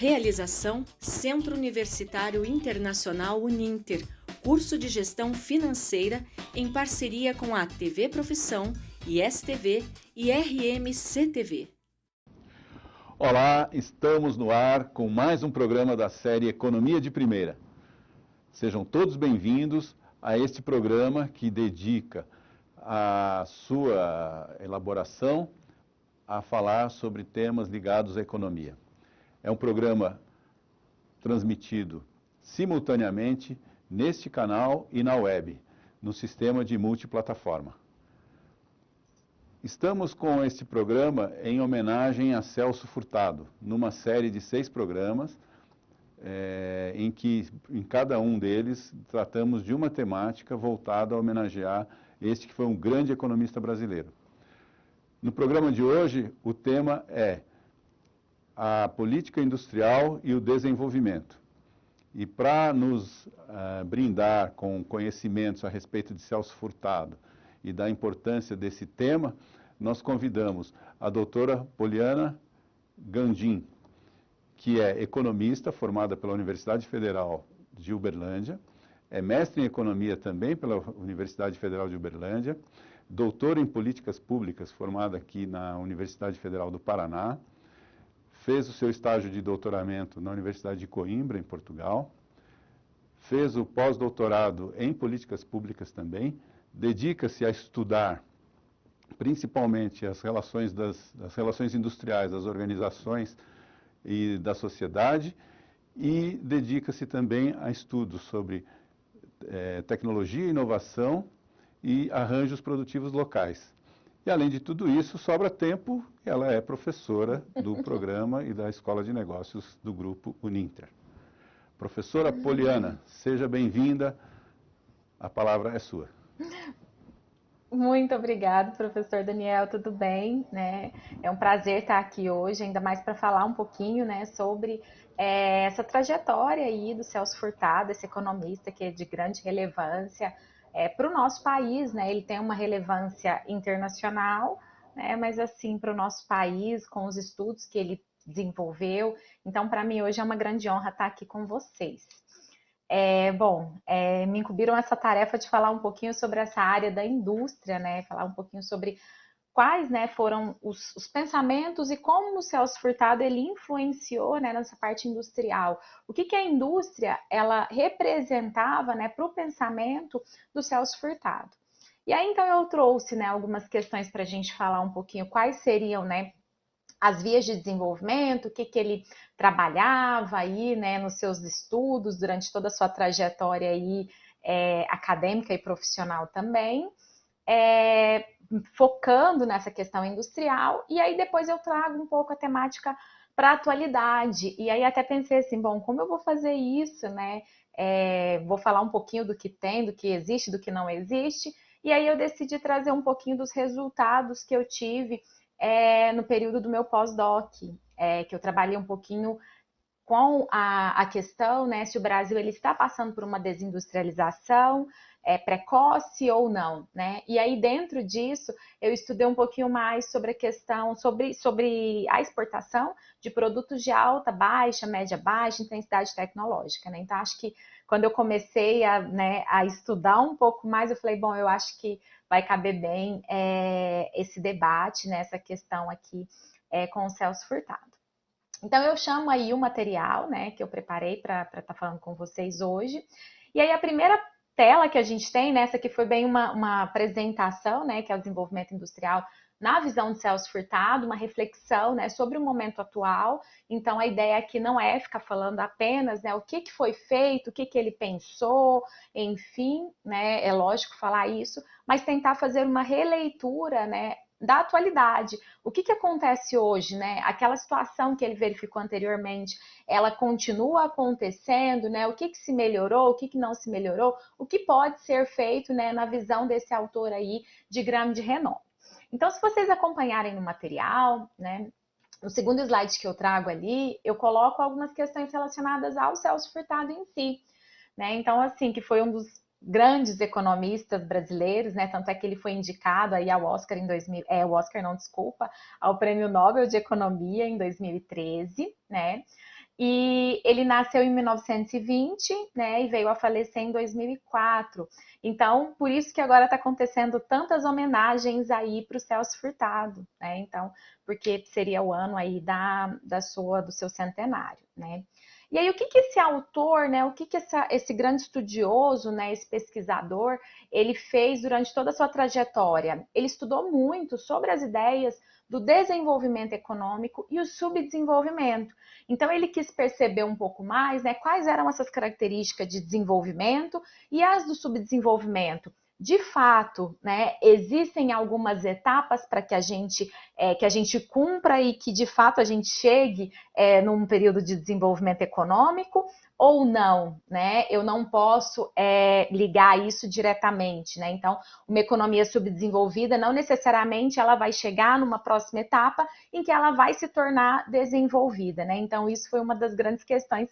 Realização Centro Universitário Internacional Uninter, curso de Gestão Financeira em parceria com a TV Profissão, ISTV e RMCTV. Olá, estamos no ar com mais um programa da série Economia de Primeira. Sejam todos bem-vindos a este programa que dedica a sua elaboração a falar sobre temas ligados à economia. É um programa transmitido simultaneamente neste canal e na web, no sistema de multiplataforma. Estamos com este programa em homenagem a Celso Furtado, numa série de 6 programas, em que em cada um deles tratamos de uma temática voltada a homenagear este que foi um grande economista brasileiro. No programa de hoje, o tema é a política industrial e o desenvolvimento. E para nos brindar com conhecimentos a respeito de Celso Furtado e da importância desse tema, nós convidamos a doutora Poliana Gandim, que é economista formada pela Universidade Federal de Uberlândia, é mestre em economia também pela Universidade Federal de Uberlândia, doutora em políticas públicas formada aqui na Universidade Federal do Paraná, fez o seu estágio de doutoramento na Universidade de Coimbra, em Portugal, fez o pós-doutorado em políticas públicas também, dedica-se a estudar principalmente as relações industriais das organizações e da sociedade e dedica-se também a estudos sobre tecnologia, inovação e arranjos produtivos locais. E, além de tudo isso, sobra tempo, ela é professora do programa e da Escola de Negócios do Grupo Uninter. Professora Poliana, seja bem-vinda, a palavra é sua. Muito obrigada, professor Daniel, tudo bem? É um prazer estar aqui hoje, ainda mais para falar um pouquinho, sobre essa trajetória aí do Celso Furtado, esse economista que é de grande relevância para o nosso país, Ele tem uma relevância internacional, mas assim, para o nosso país, com os estudos que ele desenvolveu. Então, para mim, hoje é uma grande honra estar aqui com vocês. Me incumbiram essa tarefa de falar um pouquinho sobre essa área da indústria, falar um pouquinho sobre quais foram os pensamentos e como o Celso Furtado ele influenciou nessa parte industrial. O que a indústria ela representava para o pensamento do Celso Furtado. E aí, então, eu trouxe algumas questões para a gente falar um pouquinho quais seriam as vias de desenvolvimento, o que ele trabalhava aí, nos seus estudos, durante toda a sua trajetória aí, acadêmica e profissional também, focando nessa questão industrial, e aí depois eu trago um pouco a temática para a atualidade, e aí até pensei assim, bom, como eu vou fazer isso, vou falar um pouquinho do que tem, do que existe, do que não existe, e aí eu decidi trazer um pouquinho dos resultados que eu tive no período do meu pós-doc, que eu trabalhei um pouquinho com a questão, se o Brasil ele está passando por uma desindustrialização precoce ou não, E aí dentro disso eu estudei um pouquinho mais sobre a questão, sobre a exportação de produtos de alta, baixa, média, baixa intensidade tecnológica, Então acho que quando eu comecei a estudar um pouco mais, eu falei, bom, eu acho que vai caber bem esse debate, essa questão aqui com o Celso Furtado. Então, eu chamo aí o material, que eu preparei para estar falando com vocês hoje. E aí, a primeira tela que a gente tem, essa aqui foi bem uma apresentação, que é o desenvolvimento industrial na visão de Celso Furtado, uma reflexão, sobre o momento atual. Então, a ideia aqui não é ficar falando apenas, o que foi feito, o que ele pensou, enfim, é lógico falar isso, mas tentar fazer uma releitura, da atualidade. O que acontece hoje, Aquela situação que ele verificou anteriormente, ela continua acontecendo, O que se melhorou, o que não se melhorou, o que pode ser feito, na visão desse autor aí de grande renome. Então, se vocês acompanharem no material, no segundo slide que eu trago ali, eu coloco algumas questões relacionadas ao Celso Furtado em si, Então, assim, que foi um dos grandes economistas brasileiros, Tanto é que ele foi indicado aí ao Oscar em 2000, ao Prêmio Nobel de Economia em 2013, E ele nasceu em 1920, né, e veio a falecer em 2004. Então, por isso que agora está acontecendo tantas homenagens aí para o Celso Furtado, né? Então, porque seria o ano aí do seu centenário, né? E aí, o que que esse autor, né, o que que esse grande estudioso, né, esse pesquisador, ele fez durante toda a sua trajetória? Ele estudou muito sobre as ideias do desenvolvimento econômico e o subdesenvolvimento. Então, ele quis perceber um pouco mais, né, quais eram essas características de desenvolvimento e as do subdesenvolvimento. De fato, né, existem algumas etapas para que a gente cumpra e que de fato a gente chegue num período de desenvolvimento econômico ou não, né? Eu não posso ligar isso diretamente, né? Então, uma economia subdesenvolvida não necessariamente ela vai chegar numa próxima etapa em que ela vai se tornar desenvolvida, né? Então, isso foi uma das grandes questões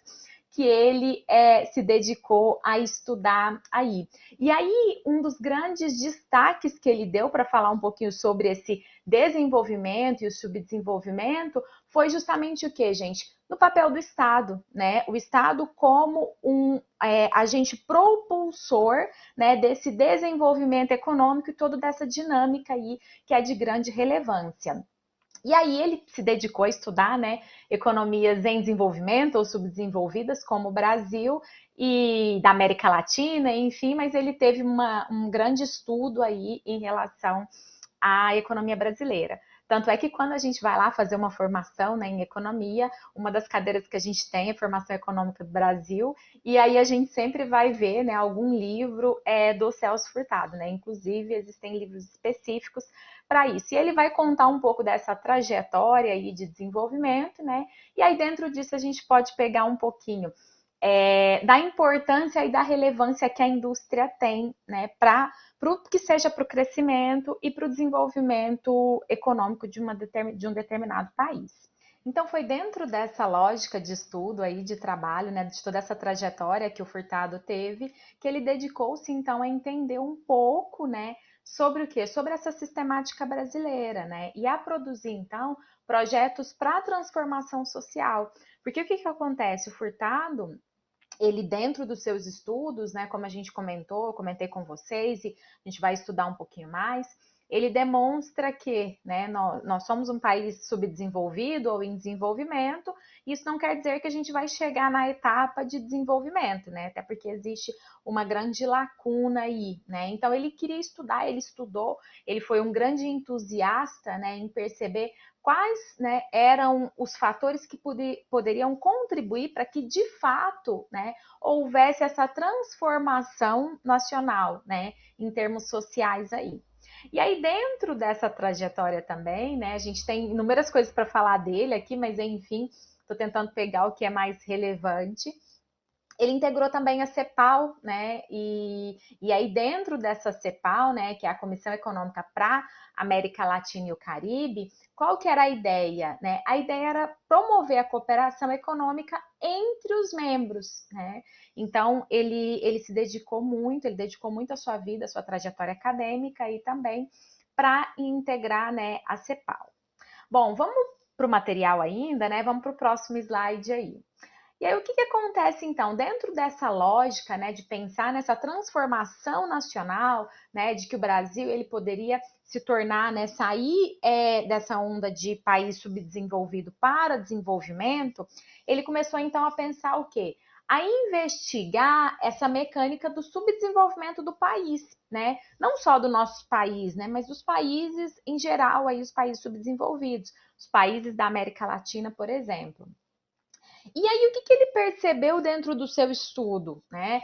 que ele se dedicou a estudar aí. E aí, um dos grandes destaques que ele deu para falar um pouquinho sobre esse desenvolvimento e o subdesenvolvimento foi justamente o que, gente? No papel do Estado, né? O Estado como um agente propulsor, né, desse desenvolvimento econômico e toda dessa dinâmica aí que é de grande relevância. E aí ele se dedicou a estudar, né, economias em desenvolvimento ou subdesenvolvidas, como o Brasil e da América Latina, enfim, mas ele teve um grande estudo aí em relação à economia brasileira. Tanto é que quando a gente vai lá fazer uma formação, né, em economia, uma das cadeiras que a gente tem é formação econômica do Brasil, e aí a gente sempre vai ver, né, algum livro do Celso Furtado, né? Inclusive existem livros específicos para isso. E ele vai contar um pouco dessa trajetória aí de desenvolvimento, né? E aí dentro disso a gente pode pegar um pouquinho da importância e da relevância que a indústria tem, né, que seja para o crescimento e para o desenvolvimento econômico de um determinado país. Então foi dentro dessa lógica de estudo aí, de trabalho, né, de toda essa trajetória que o Furtado teve, que ele dedicou-se então a entender um pouco, né, sobre o quê? Sobre essa sistemática brasileira, né, e a produzir então projetos para a transformação social. Porque o que que acontece? O Furtado, ele dentro dos seus estudos, né, como a gente comentou, eu comentei com vocês e a gente vai estudar um pouquinho mais, ele demonstra que, né, nós somos um país subdesenvolvido ou em desenvolvimento, isso não quer dizer que a gente vai chegar na etapa de desenvolvimento, né, até porque existe uma grande lacuna aí, né, então ele queria estudar, ele estudou, ele foi um grande entusiasta, né, em perceber quais, né, eram os fatores que poderiam contribuir para que, de fato, né, houvesse essa transformação nacional, né, em termos sociais aí. E aí, dentro dessa trajetória também, né, a gente tem inúmeras coisas para falar dele aqui, mas enfim, estou tentando pegar o que é mais relevante. Ele integrou também a CEPAL, né? E aí, dentro dessa CEPAL, né, que é a Comissão Econômica para América Latina e o Caribe, qual que era a ideia? Né? A ideia era promover a cooperação econômica entre os membros, né? Então, ele se dedicou muito, ele dedicou muito a sua vida, a sua trajetória acadêmica e também para integrar, né, a CEPAL. Bom, vamos para o material ainda, né? Vamos para o próximo slide aí. E aí, o que que acontece então? Dentro dessa lógica, né, de pensar nessa transformação nacional, né, de que o Brasil ele poderia se tornar, né, sair dessa onda de país subdesenvolvido para desenvolvimento, ele começou então a pensar o quê? A investigar essa mecânica do subdesenvolvimento do país, né? Não só do nosso país, né, mas dos países em geral, aí os países subdesenvolvidos, os países da América Latina, por exemplo. E aí, o que que ele percebeu dentro do seu estudo, né?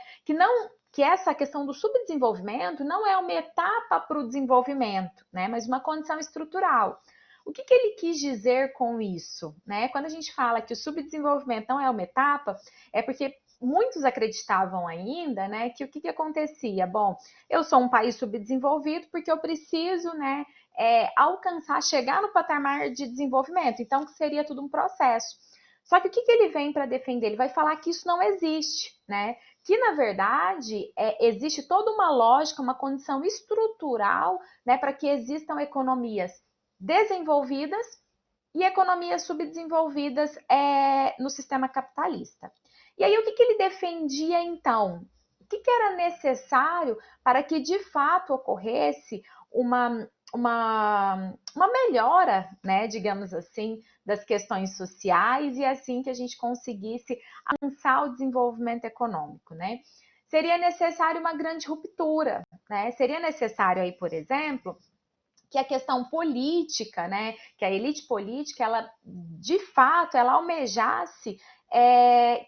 Que essa questão do subdesenvolvimento não é uma etapa para o desenvolvimento, né? Mas uma condição estrutural. O que que ele quis dizer com isso, né? Quando a gente fala que o subdesenvolvimento não é uma etapa, é porque muitos acreditavam ainda, né, que o que que acontecia? Bom, eu sou um país subdesenvolvido porque eu preciso, né, alcançar, chegar no patamar de desenvolvimento. Então, que seria tudo um processo. Só que o que que ele vem para defender? Ele vai falar que isso não existe, né? Que na verdade existe toda uma lógica, uma condição estrutural, né, para que existam economias desenvolvidas e economias subdesenvolvidas no sistema capitalista. E aí, o que ele defendia então? O que era necessário para que de fato ocorresse uma melhora, né, digamos assim, das questões sociais e assim que a gente conseguisse alcançar o desenvolvimento econômico, né? Seria necessário uma grande ruptura, né? Seria necessário aí, por exemplo, que a questão política, né, que a elite política, ela de fato, ela almejasse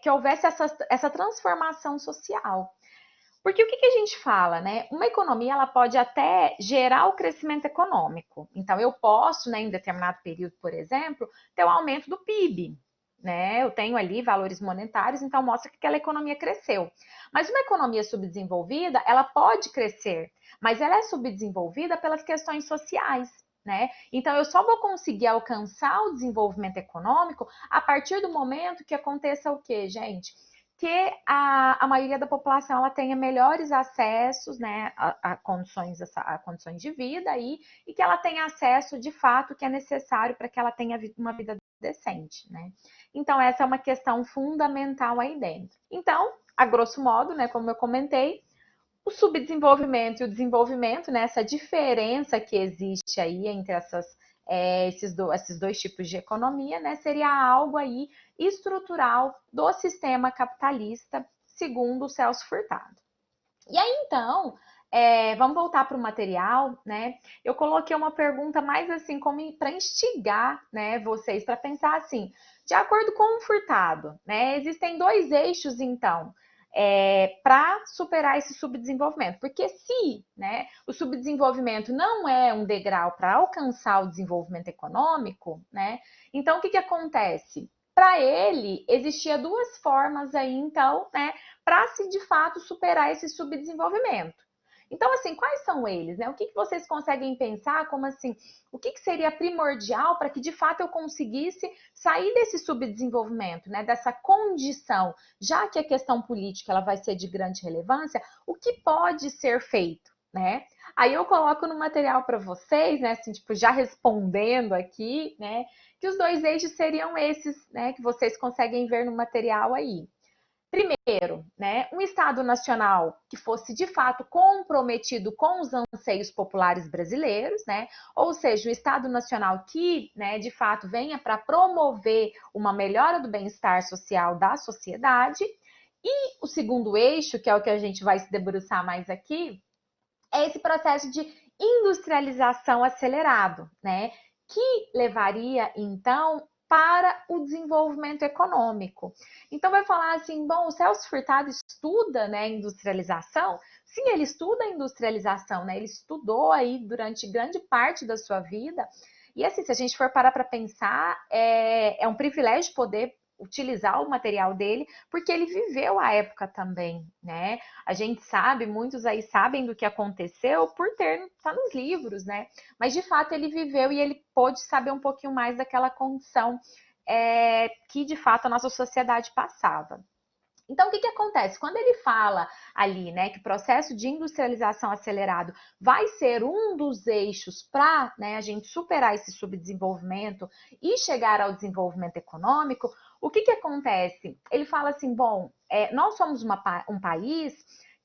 que houvesse essa transformação social. Porque o que a gente fala, né? Uma economia ela pode até gerar o crescimento econômico. Então, eu posso, né, em determinado período, por exemplo, ter o aumento do PIB. Né? Eu tenho ali valores monetários, então mostra que aquela economia cresceu. Mas uma economia subdesenvolvida, ela pode crescer, mas ela é subdesenvolvida pelas questões sociais. Né? Então, eu só vou conseguir alcançar o desenvolvimento econômico a partir do momento que aconteça o quê, gente? Que a maioria da população ela tenha melhores acessos, né, a condições de vida aí, e que ela tenha acesso de fato que é necessário para que ela tenha uma vida decente, né? Então essa é uma questão fundamental aí dentro. Então, a grosso modo, né, como eu comentei, o subdesenvolvimento e o desenvolvimento, né, essa diferença que existe aí entre esses dois tipos de economia, né, seria algo aí estrutural do sistema capitalista, segundo o Celso Furtado. E aí, então, vamos voltar para o material, né? Eu coloquei uma pergunta mais assim, como para instigar, né, vocês para pensar assim, de acordo com o Furtado, né? Existem dois eixos, então, para superar esse subdesenvolvimento. Porque se, né, o subdesenvolvimento não é um degrau para alcançar o desenvolvimento econômico, né? Então, o que acontece? Para ele, existia duas formas aí, então, né, para se de fato superar esse subdesenvolvimento. Então, assim, quais são eles? Né? O que vocês conseguem pensar como assim? O que seria primordial para que de fato eu conseguisse sair desse subdesenvolvimento, né? Dessa condição, já que a questão política ela vai ser de grande relevância, o que pode ser feito? Né? Aí eu coloco no material para vocês, né? Assim, tipo, já respondendo aqui, né? Que os dois eixos seriam esses, né? Que vocês conseguem ver no material aí. Primeiro, né, um Estado nacional que fosse de fato comprometido com os anseios populares brasileiros, né, ou seja, um Estado nacional que, né, de fato venha para promover uma melhora do bem-estar social da sociedade. E o segundo eixo, que é o que a gente vai se debruçar mais aqui, é esse processo de industrialização acelerado, né, que levaria então para o desenvolvimento econômico. Então vai falar assim, bom, o Celso Furtado estuda, né, industrialização? Sim, ele estuda a industrialização, né? Ele estudou aí durante grande parte da sua vida. E assim, se a gente for parar para pensar, é um privilégio poder utilizar o material dele, porque ele viveu a época também, né? A gente sabe, muitos aí sabem do que aconteceu por tá nos livros, né? Mas de fato ele viveu e ele pôde saber um pouquinho mais daquela condição que de fato a nossa sociedade passava. Então, o que acontece? Quando ele fala ali, né, que o processo de industrialização acelerado vai ser um dos eixos para, né, a gente superar esse subdesenvolvimento e chegar ao desenvolvimento econômico, o que acontece? Ele fala assim, bom, nós somos um país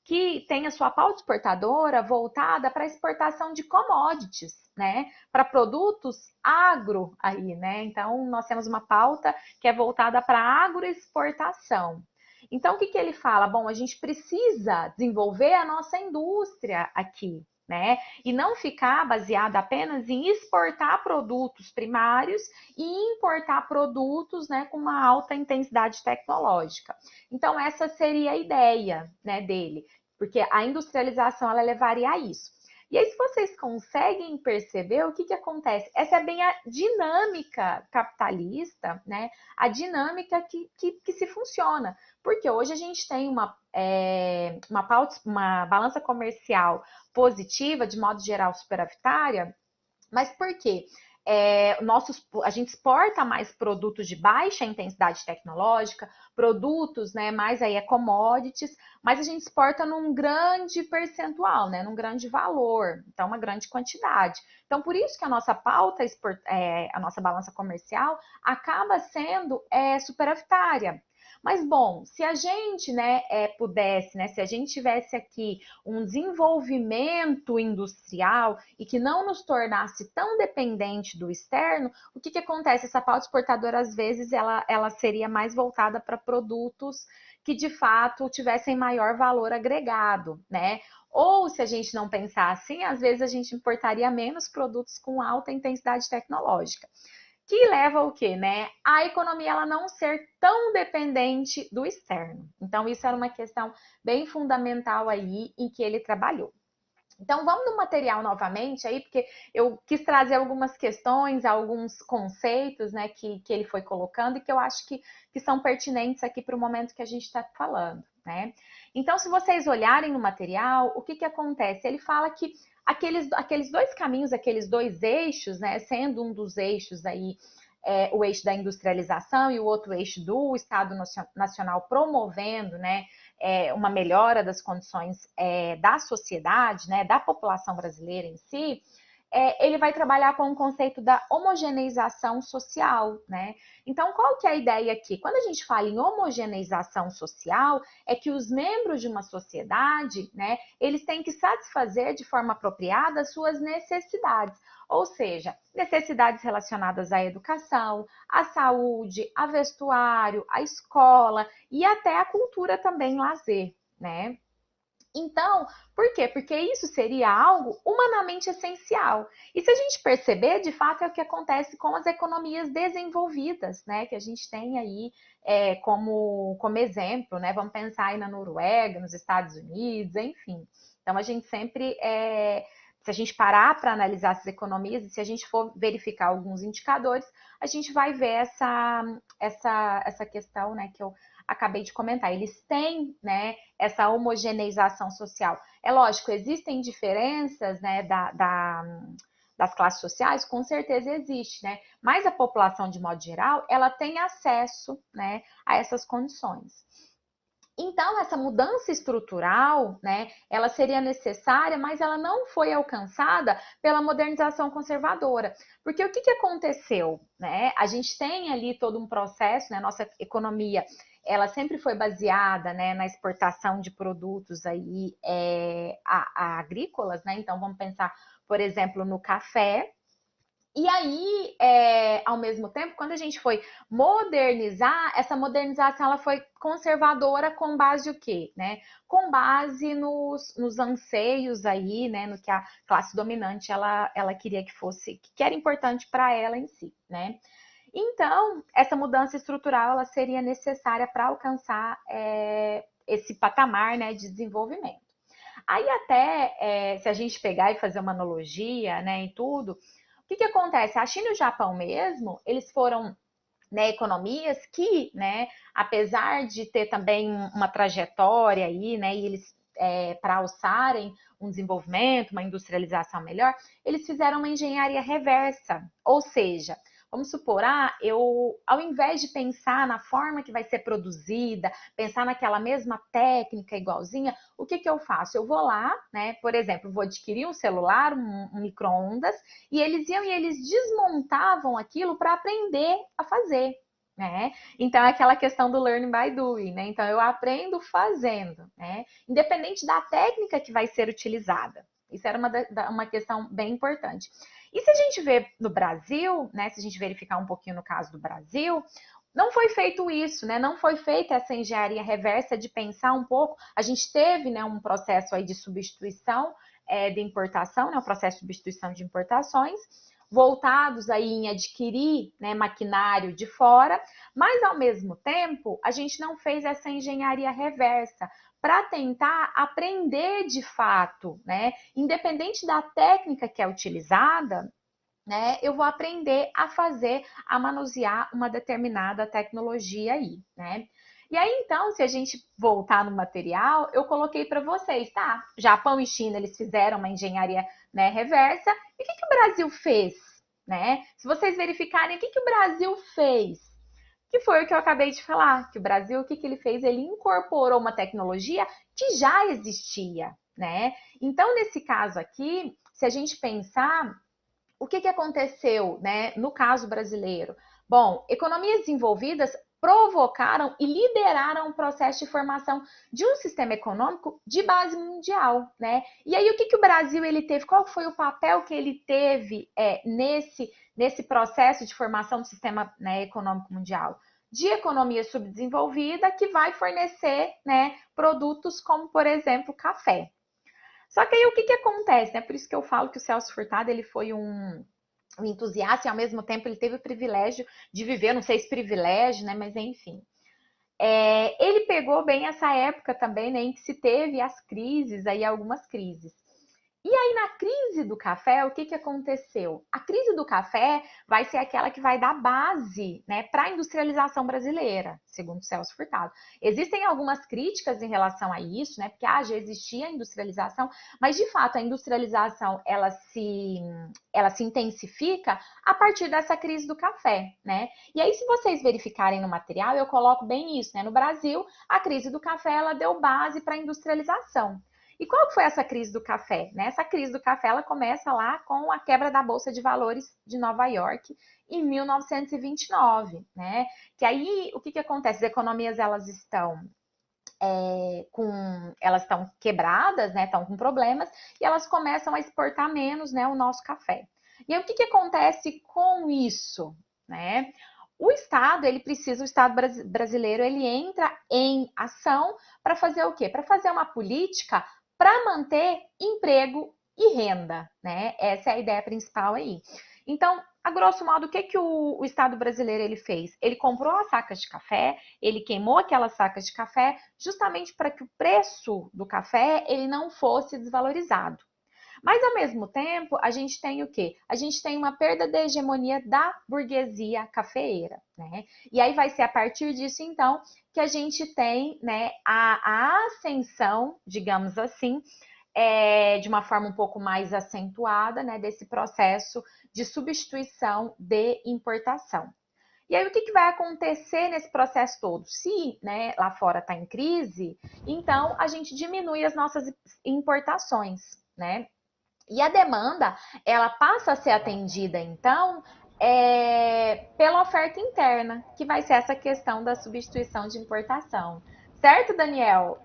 que tem a sua pauta exportadora voltada para a exportação de commodities, né, para produtos agro aí, né? Então, nós temos uma pauta que é voltada para agroexportação. Então, o que ele fala? Bom, a gente precisa desenvolver a nossa indústria aqui, né? E não ficar baseada apenas em exportar produtos primários e importar produtos, né, com uma alta intensidade tecnológica. Então, essa seria a ideia, né, dele, porque a industrialização ela levaria a isso. E aí, se vocês conseguem perceber o que acontece, essa é bem a dinâmica capitalista, né? A dinâmica que se funciona. Porque hoje a gente tem uma balança comercial positiva, de modo geral superavitária, mas por quê? a gente exporta mais produtos de baixa intensidade tecnológica, produtos, né, mais aí commodities, mas a gente exporta num grande percentual, né, num grande valor, então uma grande quantidade. Então, por isso que a nossa pauta, a nossa balança comercial acaba sendo superavitária. Mas, bom, se a gente, né, pudesse, né, se a gente tivesse aqui um desenvolvimento industrial e que não nos tornasse tão dependente do externo, o que acontece? Essa pauta exportadora, às vezes, ela seria mais voltada para produtos que, de fato, tivessem maior valor agregado, né? Ou, se a gente não pensar assim, às vezes a gente importaria menos produtos com alta intensidade tecnológica. Que leva ao quê, né? A economia ela não ser tão dependente do externo. Então, isso era uma questão bem fundamental aí em que ele trabalhou. Então, vamos no material novamente aí, porque eu quis trazer algumas questões, alguns conceitos, né, que ele foi colocando e que eu acho que são pertinentes aqui para o momento que a gente está falando, né? Então, se vocês olharem no material, o que acontece? Ele fala que aqueles dois caminhos, aqueles dois eixos, né, sendo um dos eixos aí o eixo da industrialização e o outro eixo do Estado Nacional promovendo, né, uma melhora das condições da sociedade, né, da população brasileira em si, ele vai trabalhar com o conceito da homogeneização social, né? Então, qual que é a ideia aqui? Quando a gente fala em homogeneização social, é que os membros de uma sociedade, né, eles têm que satisfazer de forma apropriada as suas necessidades, ou seja, necessidades relacionadas à educação, à saúde, a vestuário, à escola e até a cultura também, lazer, né? Então, por quê? Porque isso seria algo humanamente essencial. E se a gente perceber, de fato, é o que acontece com as economias desenvolvidas, né? Que a gente tem aí como exemplo, né? Vamos pensar aí na Noruega, nos Estados Unidos, enfim. Então, a gente sempre, se a gente parar para analisar essas economias e se a gente for verificar alguns indicadores, a gente vai ver essa questão, né? Que eu acabei de comentar. Eles têm, né, essa homogeneização social. É lógico, existem diferenças, né, das classes sociais, com certeza existe, né? Mas a população, de modo geral, ela tem acesso, né, a essas condições. Então, essa mudança estrutural, né, ela seria necessária, mas ela não foi alcançada pela modernização conservadora. Porque o que aconteceu, né? A gente tem ali todo um processo, né? Nossa economia, ela sempre foi baseada, né, na exportação de produtos aí agrícolas, né? Então, vamos pensar, por exemplo, no café. E aí, ao mesmo tempo, quando a gente foi modernizar, essa modernização ela foi conservadora com base o quê? Né? Com base nos anseios aí, né? No que a classe dominante ela queria que fosse, que era importante para ela em si, né? Então, essa mudança estrutural ela seria necessária para alcançar esse patamar, né, de desenvolvimento. Aí até, se a gente pegar e fazer uma analogia, né, em tudo, o que acontece? A China e o Japão mesmo, eles foram, né, economias que, né, apesar de ter também uma trajetória aí, né, e eles para alçarem um desenvolvimento, uma industrialização melhor, eles fizeram uma engenharia reversa, ou seja, vamos supor, ao invés de pensar na forma que vai ser produzida, pensar naquela mesma técnica igualzinha, o que eu faço? Eu vou lá, né? Por exemplo, vou adquirir um celular, um micro-ondas, e eles iam e eles desmontavam aquilo para aprender a fazer. Né? Então, é aquela questão do learning by doing, né? Então, eu aprendo fazendo, né? Independente da técnica que vai ser utilizada. Isso era uma questão bem importante. E se a gente vê no Brasil, né? Se a gente verificar um pouquinho no caso do Brasil, não foi feito isso, né? Não foi feita essa engenharia reversa de pensar um pouco. A gente teve, né, um processo aí de substituição de importação, né? Um processo de substituição de importações, voltados aí em adquirir, né, maquinário de fora, mas ao mesmo tempo a gente não fez essa engenharia reversa para tentar aprender de fato, né? Independente da técnica que é utilizada, né? Eu vou aprender a fazer, a manusear uma determinada tecnologia aí, né? E aí, então, se a gente voltar no material, eu coloquei para vocês, tá? Japão e China, eles fizeram uma engenharia, né, reversa. E o que o Brasil fez? né? Se vocês verificarem o que o Brasil fez, que foi o que eu acabei de falar, que o Brasil, o que ele fez? Ele incorporou uma tecnologia que já existia, né? Então, nesse caso aqui, se a gente pensar, o que aconteceu, né, no caso brasileiro? Bom, economias desenvolvidas provocaram e lideraram o processo de formação de um sistema econômico de base mundial, né? E aí o que o Brasil ele teve? Qual foi o papel que ele teve nesse processo de formação do sistema, né, econômico mundial? De economia subdesenvolvida que vai fornecer, né, produtos como, por exemplo, café. Só que aí o que acontece, né? Por isso que eu falo que o Celso Furtado ele foi um entusiasta e ao mesmo tempo ele teve o privilégio de viver, não sei se privilégio, né? Mas enfim. Ele pegou bem essa época também, né? Em que se teve as crises, aí algumas crises. E aí, na crise do café, o que aconteceu? A crise do café vai ser aquela que vai dar base, né, para a industrialização brasileira, segundo Celso Furtado. Existem algumas críticas em relação a isso, né, porque já existia a industrialização, mas de fato a industrialização ela se intensifica a partir dessa crise do café, né? E aí, se vocês verificarem no material, eu coloco bem isso, né? No Brasil, a crise do café ela deu base para a industrialização. E qual foi essa crise do café? Essa crise do café ela começa lá com a quebra da Bolsa de Valores de Nova York em 1929, né? Que aí o que acontece? As economias elas estão quebradas, né? Estão com problemas e elas começam a exportar menos, né? O nosso café. E aí o que acontece com isso, né? O Estado brasileiro, ele entra em ação para fazer o quê? Para fazer uma política para manter emprego e renda, né? Essa é a ideia principal aí. Então, a grosso modo, o que o Estado brasileiro ele fez? Ele comprou as sacas de café, ele queimou aquelas sacas de café, justamente para que o preço do café ele não fosse desvalorizado. Mas, ao mesmo tempo, a gente tem o quê? A gente tem uma perda da hegemonia da burguesia cafeeira, né? E aí vai ser a partir disso, então, que a gente tem, né, a ascensão, digamos assim, de uma forma um pouco mais acentuada, né, desse processo de substituição de importação. E aí, o que vai acontecer nesse processo todo? Se, né, lá fora está em crise, então a gente diminui as nossas importações, né? E a demanda, ela passa a ser atendida, então, pela oferta interna, que vai ser essa questão da substituição de importação. Certo, Daniel?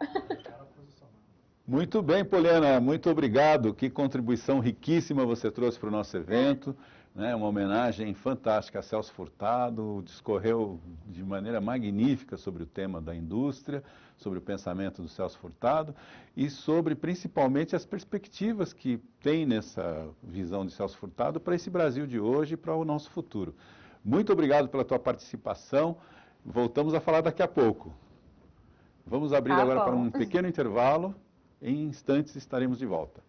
Muito bem, Poliana, muito obrigado. Que contribuição riquíssima você trouxe para o nosso evento, né? Uma homenagem fantástica a Celso Furtado, discorreu de maneira magnífica sobre o tema da indústria, sobre o pensamento do Celso Furtado e sobre principalmente as perspectivas que tem nessa visão de Celso Furtado para esse Brasil de hoje e para o nosso futuro. Muito obrigado pela tua participação. Voltamos a falar daqui a pouco. Vamos abrir agora para um pequeno intervalo. Em instantes estaremos de volta.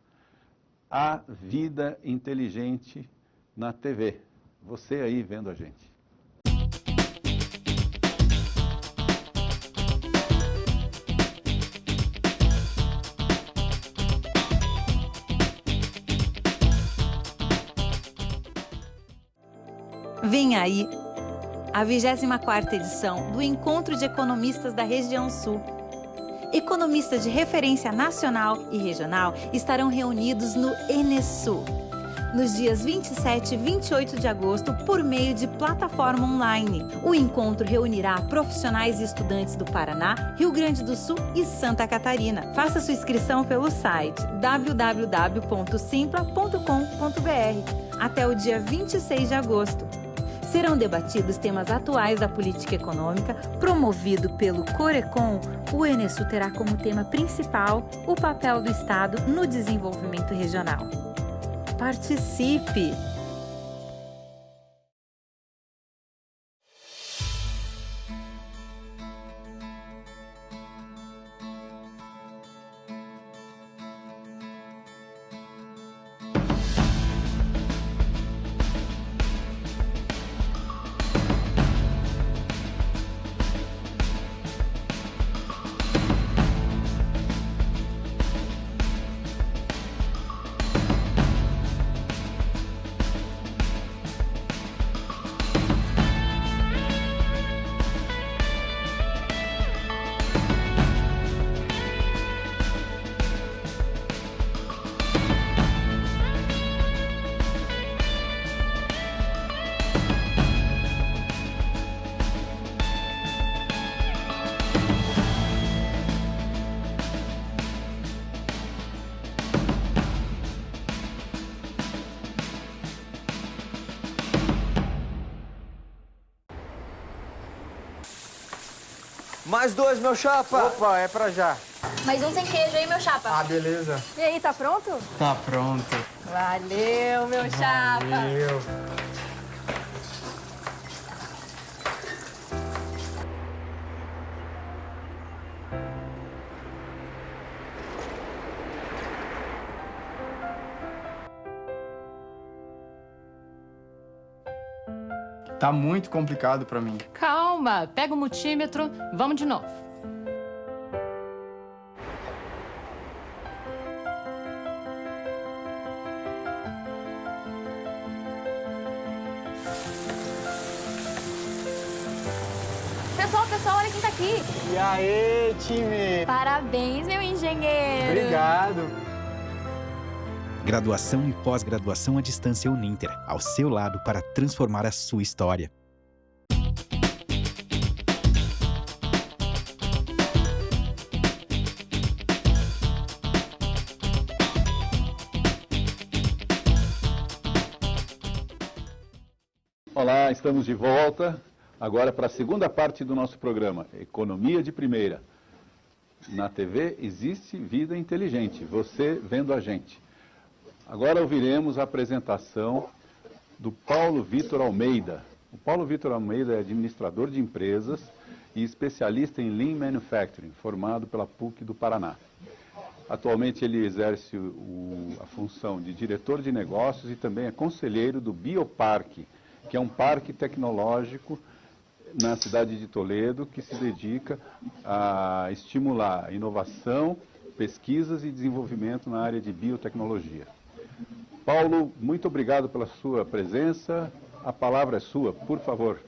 A vida inteligente na TV. Você aí vendo a gente. Vem aí a 24ª edição do Encontro de Economistas da Região Sul. Economistas de referência nacional e regional estarão reunidos no Enesul, nos dias 27 e 28 de agosto, por meio de plataforma online. O encontro reunirá profissionais e estudantes do Paraná, Rio Grande do Sul e Santa Catarina. Faça sua inscrição pelo site www.simpla.com.br até o dia 26 de agosto. Serão debatidos temas atuais da política econômica. Promovido pelo Corecon, o Enesul terá como tema principal o papel do Estado no desenvolvimento regional. Participe! Mais 2, meu chapa. Opa, é pra já. Mais um sem queijo aí, meu chapa. Ah, beleza. E aí, tá pronto? Tá pronto. Valeu, meu chapa. Valeu. Tá muito complicado pra mim. Calma, pega o multímetro, vamos de novo. Pessoal, olha quem tá aqui. E aí, time? Parabéns, meu engenheiro. Obrigado. Graduação e pós-graduação à distância Uninter, ao seu lado para transformar a sua história. Olá, estamos de volta agora para a segunda parte do nosso programa, Economia de Primeira. Na TV existe vida inteligente, você vendo a gente. Agora ouviremos a apresentação do Paulo Vitor Almeida. O Paulo Vitor Almeida é administrador de empresas e especialista em Lean Manufacturing, formado pela PUC do Paraná. Atualmente ele exerce a função de diretor de negócios e também é conselheiro do Bioparque, que é um parque tecnológico na cidade de Toledo que se dedica a estimular inovação, pesquisas e desenvolvimento na área de biotecnologia. Paulo, muito obrigado pela sua presença. A palavra é sua, por favor.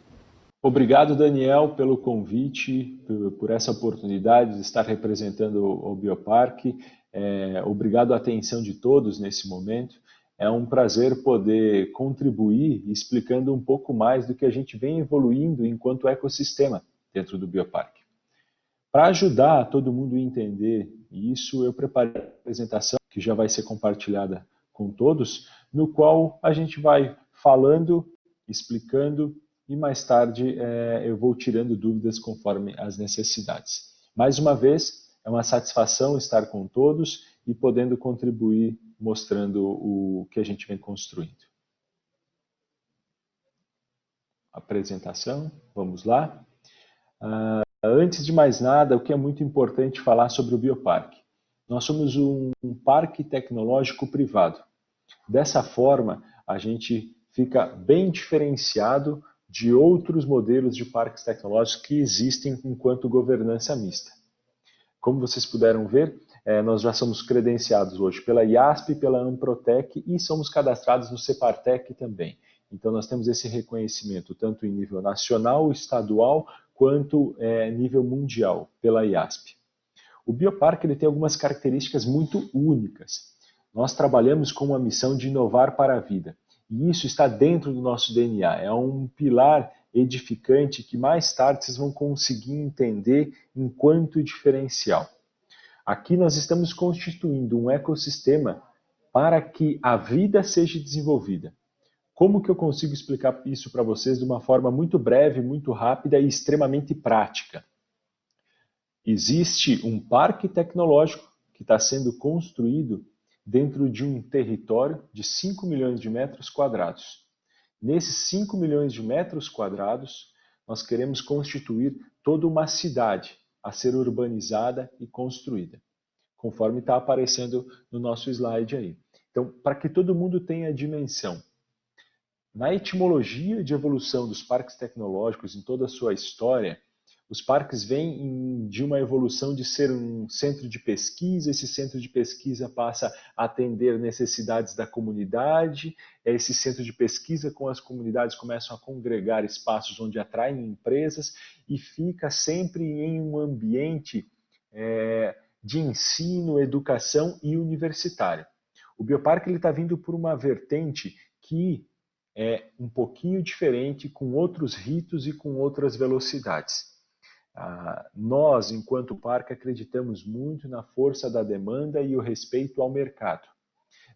Obrigado, Daniel, pelo convite, por essa oportunidade de estar representando o Bioparque. Obrigado à atenção de todos nesse momento. É um prazer poder contribuir explicando um pouco mais do que a gente vem evoluindo enquanto ecossistema dentro do Bioparque. Para ajudar todo mundo a entender isso, eu preparei uma apresentação que já vai ser compartilhada com todos, no qual a gente vai falando, explicando e mais tarde eu vou tirando dúvidas conforme as necessidades. Mais uma vez, é uma satisfação estar com todos e podendo contribuir mostrando o que a gente vem construindo. Apresentação, vamos lá. Antes de mais nada, o que é muito importante falar sobre o Bioparque. Nós somos um parque tecnológico privado. Dessa forma, a gente fica bem diferenciado de outros modelos de parques tecnológicos que existem enquanto governança mista. Como vocês puderam ver, nós já somos credenciados hoje pela IASP, pela Amprotec e somos cadastrados no Separtec também. Então nós temos esse reconhecimento tanto em nível nacional, estadual, quanto nível mundial pela IASP. O Bioparque ele tem algumas características muito únicas. Nós trabalhamos com uma missão de inovar para a vida. E isso está dentro do nosso DNA. É um pilar edificante que mais tarde vocês vão conseguir entender enquanto diferencial. Aqui nós estamos constituindo um ecossistema para que a vida seja desenvolvida. Como que eu consigo explicar isso para vocês de uma forma muito breve, muito rápida e extremamente prática? Existe um parque tecnológico que está sendo construído dentro de um território de 5 milhões de metros quadrados. Nesses 5 milhões de metros quadrados, nós queremos constituir toda uma cidade a ser urbanizada e construída, conforme está aparecendo no nosso slide aí. Então, para que todo mundo tenha dimensão, na etimologia de evolução dos parques tecnológicos em toda a sua história, os parques vêm de uma evolução de ser um centro de pesquisa, esse centro de pesquisa passa a atender necessidades da comunidade, esse centro de pesquisa com as comunidades começam a congregar espaços onde atraem empresas e fica sempre em um ambiente de ensino, educação e universitário. O Bioparque está vindo por uma vertente que é um pouquinho diferente, com outros ritos e com outras velocidades. Nós, enquanto parque, acreditamos muito na força da demanda e o respeito ao mercado.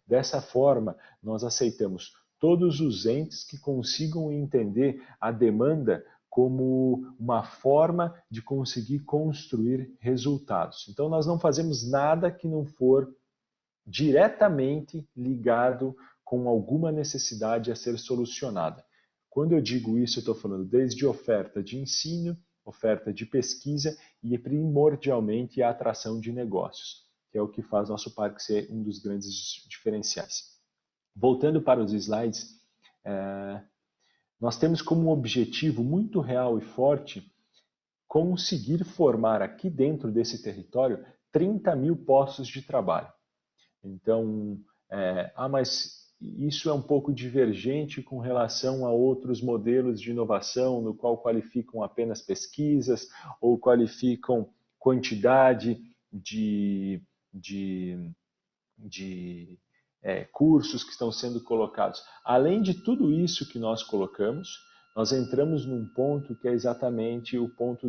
Dessa forma, nós aceitamos todos os entes que consigam entender a demanda como uma forma de conseguir construir resultados. Então, nós não fazemos nada que não for diretamente ligado com alguma necessidade a ser solucionada. Quando eu digo isso, eu estou falando desde oferta de ensino, oferta de pesquisa e primordialmente a atração de negócios, que é o que faz nosso parque ser um dos grandes diferenciais. Voltando para os slides, nós temos como objetivo muito real e forte conseguir formar aqui dentro desse território 30 mil postos de trabalho. Então, mas isso é um pouco divergente com relação a outros modelos de inovação, no qual qualificam apenas pesquisas ou qualificam quantidade de cursos que estão sendo colocados. Além de tudo isso que nós colocamos, nós entramos num ponto que é exatamente o ponto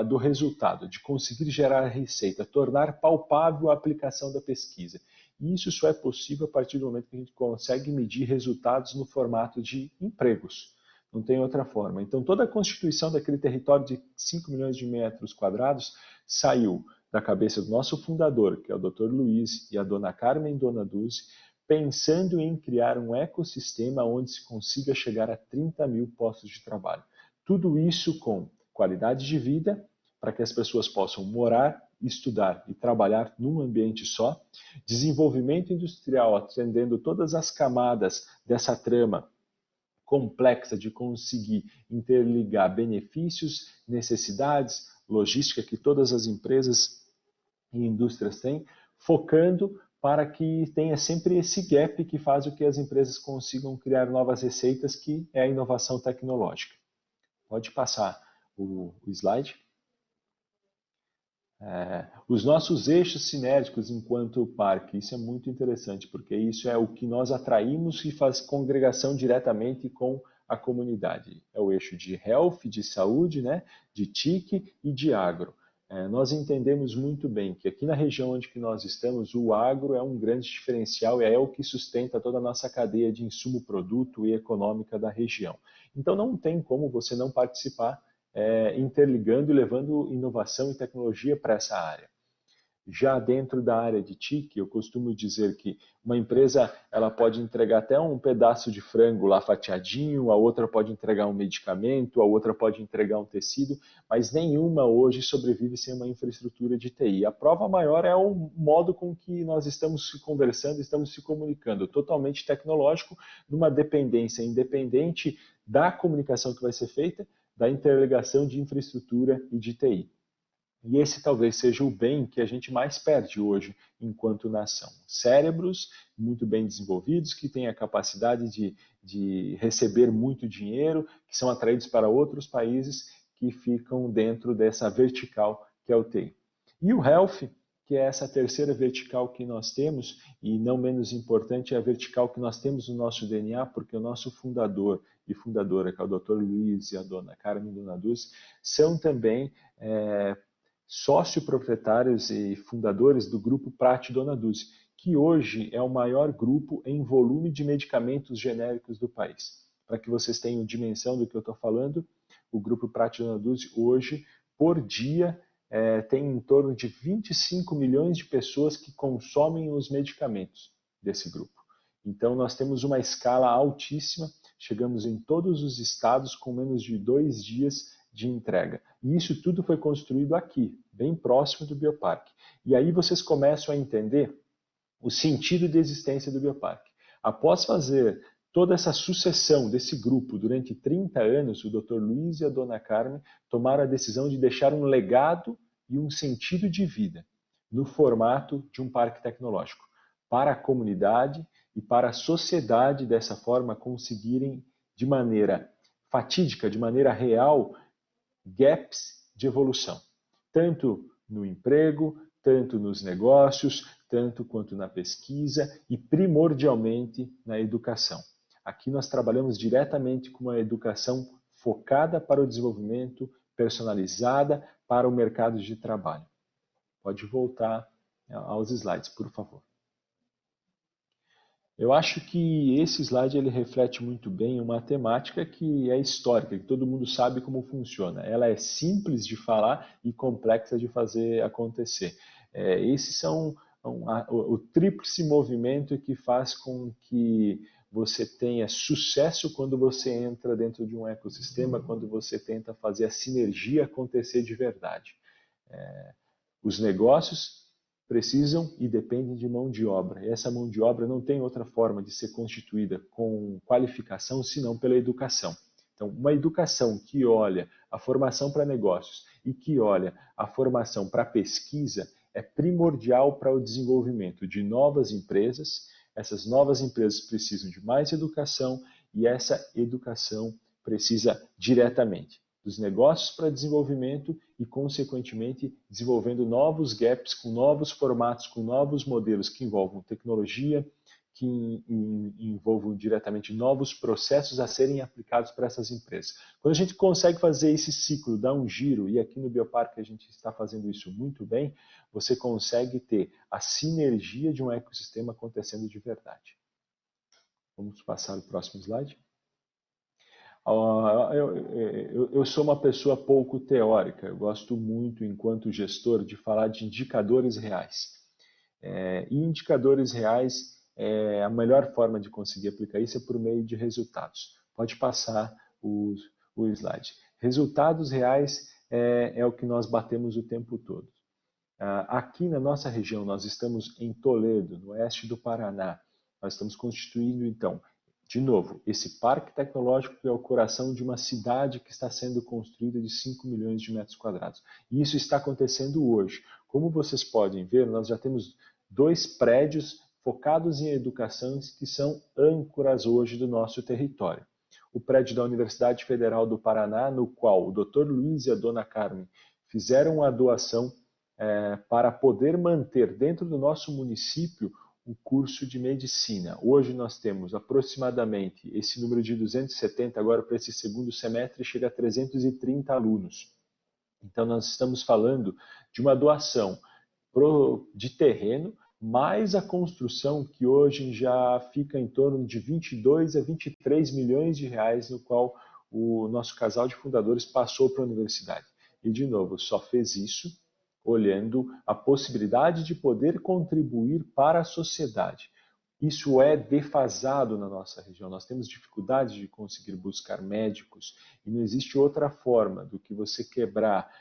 do resultado, de conseguir gerar receita, tornar palpável a aplicação da pesquisa. E isso só é possível a partir do momento que a gente consegue medir resultados no formato de empregos. Não tem outra forma. Então, toda a constituição daquele território de 5 milhões de metros quadrados saiu da cabeça do nosso fundador, que é o Dr. Luiz e a dona Carmen Donaduzzi, pensando em criar um ecossistema onde se consiga chegar a 30 mil postos de trabalho. Tudo isso com qualidade de vida, para que as pessoas possam morar, estudar e trabalhar num ambiente só, desenvolvimento industrial atendendo todas as camadas dessa trama complexa de conseguir interligar benefícios, necessidades, logística que todas as empresas e indústrias têm, focando para que tenha sempre esse gap que faz com que as empresas consigam criar novas receitas, que é a inovação tecnológica. Pode passar o slide. Os nossos eixos sinérgicos enquanto parque, isso é muito interessante, porque isso é o que nós atraímos e faz congregação diretamente com a comunidade. É o eixo de health, de saúde, né, de TIC e de agro. Nós entendemos muito bem que aqui na região onde que nós estamos, o agro é um grande diferencial e é o que sustenta toda a nossa cadeia de insumo, produto e econômica da região. Então não tem como você não participar interligando e levando inovação e tecnologia para essa área. Já dentro da área de TIC, eu costumo dizer que uma empresa ela pode entregar até um pedaço de frango lá fatiadinho, a outra pode entregar um medicamento, a outra pode entregar um tecido, mas nenhuma hoje sobrevive sem uma infraestrutura de TI. A prova maior é o modo com que nós estamos se conversando, estamos se comunicando, totalmente tecnológico, numa dependência independente da comunicação que vai ser feita, da interligação de infraestrutura e de TI. E esse talvez seja o bem que a gente mais perde hoje enquanto nação. Cérebros muito bem desenvolvidos, que têm a capacidade de receber muito dinheiro, que são atraídos para outros países que ficam dentro dessa vertical que é o TI. E o Health, que é essa terceira vertical que nós temos, e não menos importante, é a vertical que nós temos no nosso DNA, porque o nosso fundador e fundadora, que é o Dr. Luiz e a dona Carmen Donaduzzi, são também sócio-proprietários e fundadores do grupo Prati Donaduzzi, que hoje é o maior grupo em volume de medicamentos genéricos do país. Para que vocês tenham dimensão do que eu estou falando, o grupo Prati Donaduzzi hoje, por dia, tem em torno de 25 milhões de pessoas que consomem os medicamentos desse grupo. Então nós temos uma escala altíssima, chegamos em todos os estados com menos de 2 dias de entrega. E isso tudo foi construído aqui, bem próximo do Bioparque. E aí vocês começam a entender o sentido de existência do Bioparque. Após fazer toda essa sucessão desse grupo durante 30 anos, o Dr. Luiz e a dona Carmen tomaram a decisão de deixar um legado e um sentido de vida no formato de um parque tecnológico, para a comunidade e para a sociedade, dessa forma, conseguirem de maneira fatídica, de maneira real, gaps de evolução, tanto no emprego, tanto nos negócios, tanto quanto na pesquisa e primordialmente na educação. Aqui nós trabalhamos diretamente com uma educação focada para o desenvolvimento, personalizada para o mercado de trabalho. Pode voltar aos slides, por favor. Eu acho que esse slide ele reflete muito bem uma temática que é histórica, que todo mundo sabe como funciona. Ela é simples de falar e complexa de fazer acontecer. Esses são o tríplice movimento que faz com que você tenha sucesso quando você entra dentro de um ecossistema, quando você tenta fazer a sinergia acontecer de verdade. Os negócios precisam e dependem de mão de obra. E essa mão de obra não tem outra forma de ser constituída com qualificação senão pela educação. Então, uma educação que olha a formação para negócios e que olha a formação para pesquisa é primordial para o desenvolvimento de novas empresas. Essas novas empresas precisam de mais educação e essa educação precisa diretamente dos negócios para desenvolvimento e, consequentemente, desenvolvendo novos gaps com novos formatos, com novos modelos que envolvam tecnologia, que envolvam diretamente novos processos a serem aplicados para essas empresas. Quando a gente consegue fazer esse ciclo, dar um giro, e aqui no Bioparque a gente está fazendo isso muito bem, você consegue ter a sinergia de um ecossistema acontecendo de verdade. Vamos passar o próximo slide. Eu sou uma pessoa pouco teórica, eu gosto muito, enquanto gestor, de falar de indicadores reais. E indicadores reais, a melhor forma de conseguir aplicar isso é por meio de resultados. Pode passar o slide. Resultados reais é o que nós batemos o tempo todo. Aqui na nossa região, nós estamos em Toledo, no oeste do Paraná. Nós estamos constituindo, então, de novo, esse parque tecnológico que é o coração de uma cidade que está sendo construída de 5 milhões de metros quadrados. E isso está acontecendo hoje. Como vocês podem ver, nós já temos 2 prédios focados em educação que são âncoras hoje do nosso território. O prédio da Universidade Federal do Paraná, no qual o Dr. Luiz e a Dona Carmen fizeram a doação para poder manter dentro do nosso município o curso de medicina. Hoje nós temos aproximadamente esse número de 270, agora para esse segundo semestre chega a 330 alunos. Então nós estamos falando de uma doação de terreno, mais a construção que hoje já fica em torno de 22 a 23 milhões de reais, no qual o nosso casal de fundadores passou para a universidade. E de novo, só fez isso olhando a possibilidade de poder contribuir para a sociedade. Isso é defasado na nossa região. Nós temos dificuldade de conseguir buscar médicos e não existe outra forma do que você quebrar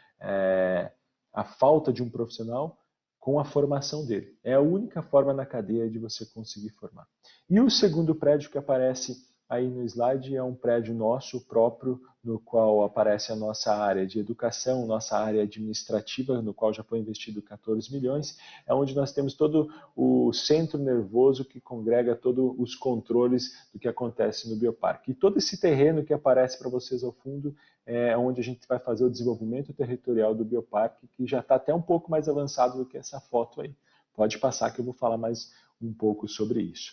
a falta de um profissional com a formação dele. É a única forma na cadeia de você conseguir formar. E o segundo prédio que aparece aí no slide é um prédio nosso próprio, no qual aparece a nossa área de educação, nossa área administrativa, no qual já foi investido 14 milhões, é onde nós temos todo o centro nervoso que congrega todos os controles do que acontece no Bioparque. E todo esse terreno que aparece para vocês ao fundo é onde a gente vai fazer o desenvolvimento territorial do Bioparque, que já está até um pouco mais avançado do que essa foto aí. Pode passar que eu vou falar mais um pouco sobre isso.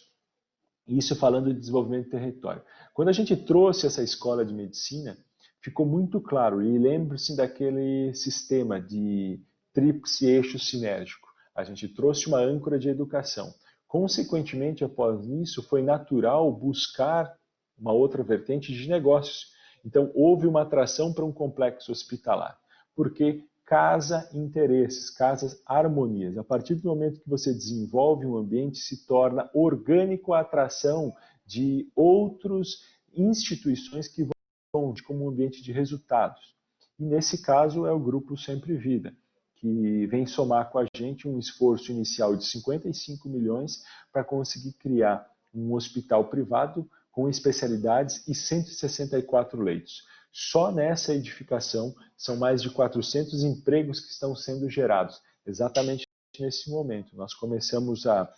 Isso falando de desenvolvimento do território. Quando a gente trouxe essa escola de medicina, ficou muito claro, e lembre-se daquele sistema de tríplice eixo sinérgico. A gente trouxe uma âncora de educação. Consequentemente, após isso, foi natural buscar uma outra vertente de negócios. Então, houve uma atração para um complexo hospitalar. Porque casa interesses, casa harmonias. A partir do momento que você desenvolve um ambiente, se torna orgânico a atração de outras instituições que vão como um ambiente de resultados. E nesse caso é o Grupo Sempre Vida, que vem somar com a gente um esforço inicial de 55 milhões para conseguir criar um hospital privado com especialidades e 164 leitos. Só nessa edificação são mais de 400 empregos que estão sendo gerados, exatamente nesse momento. Nós começamos a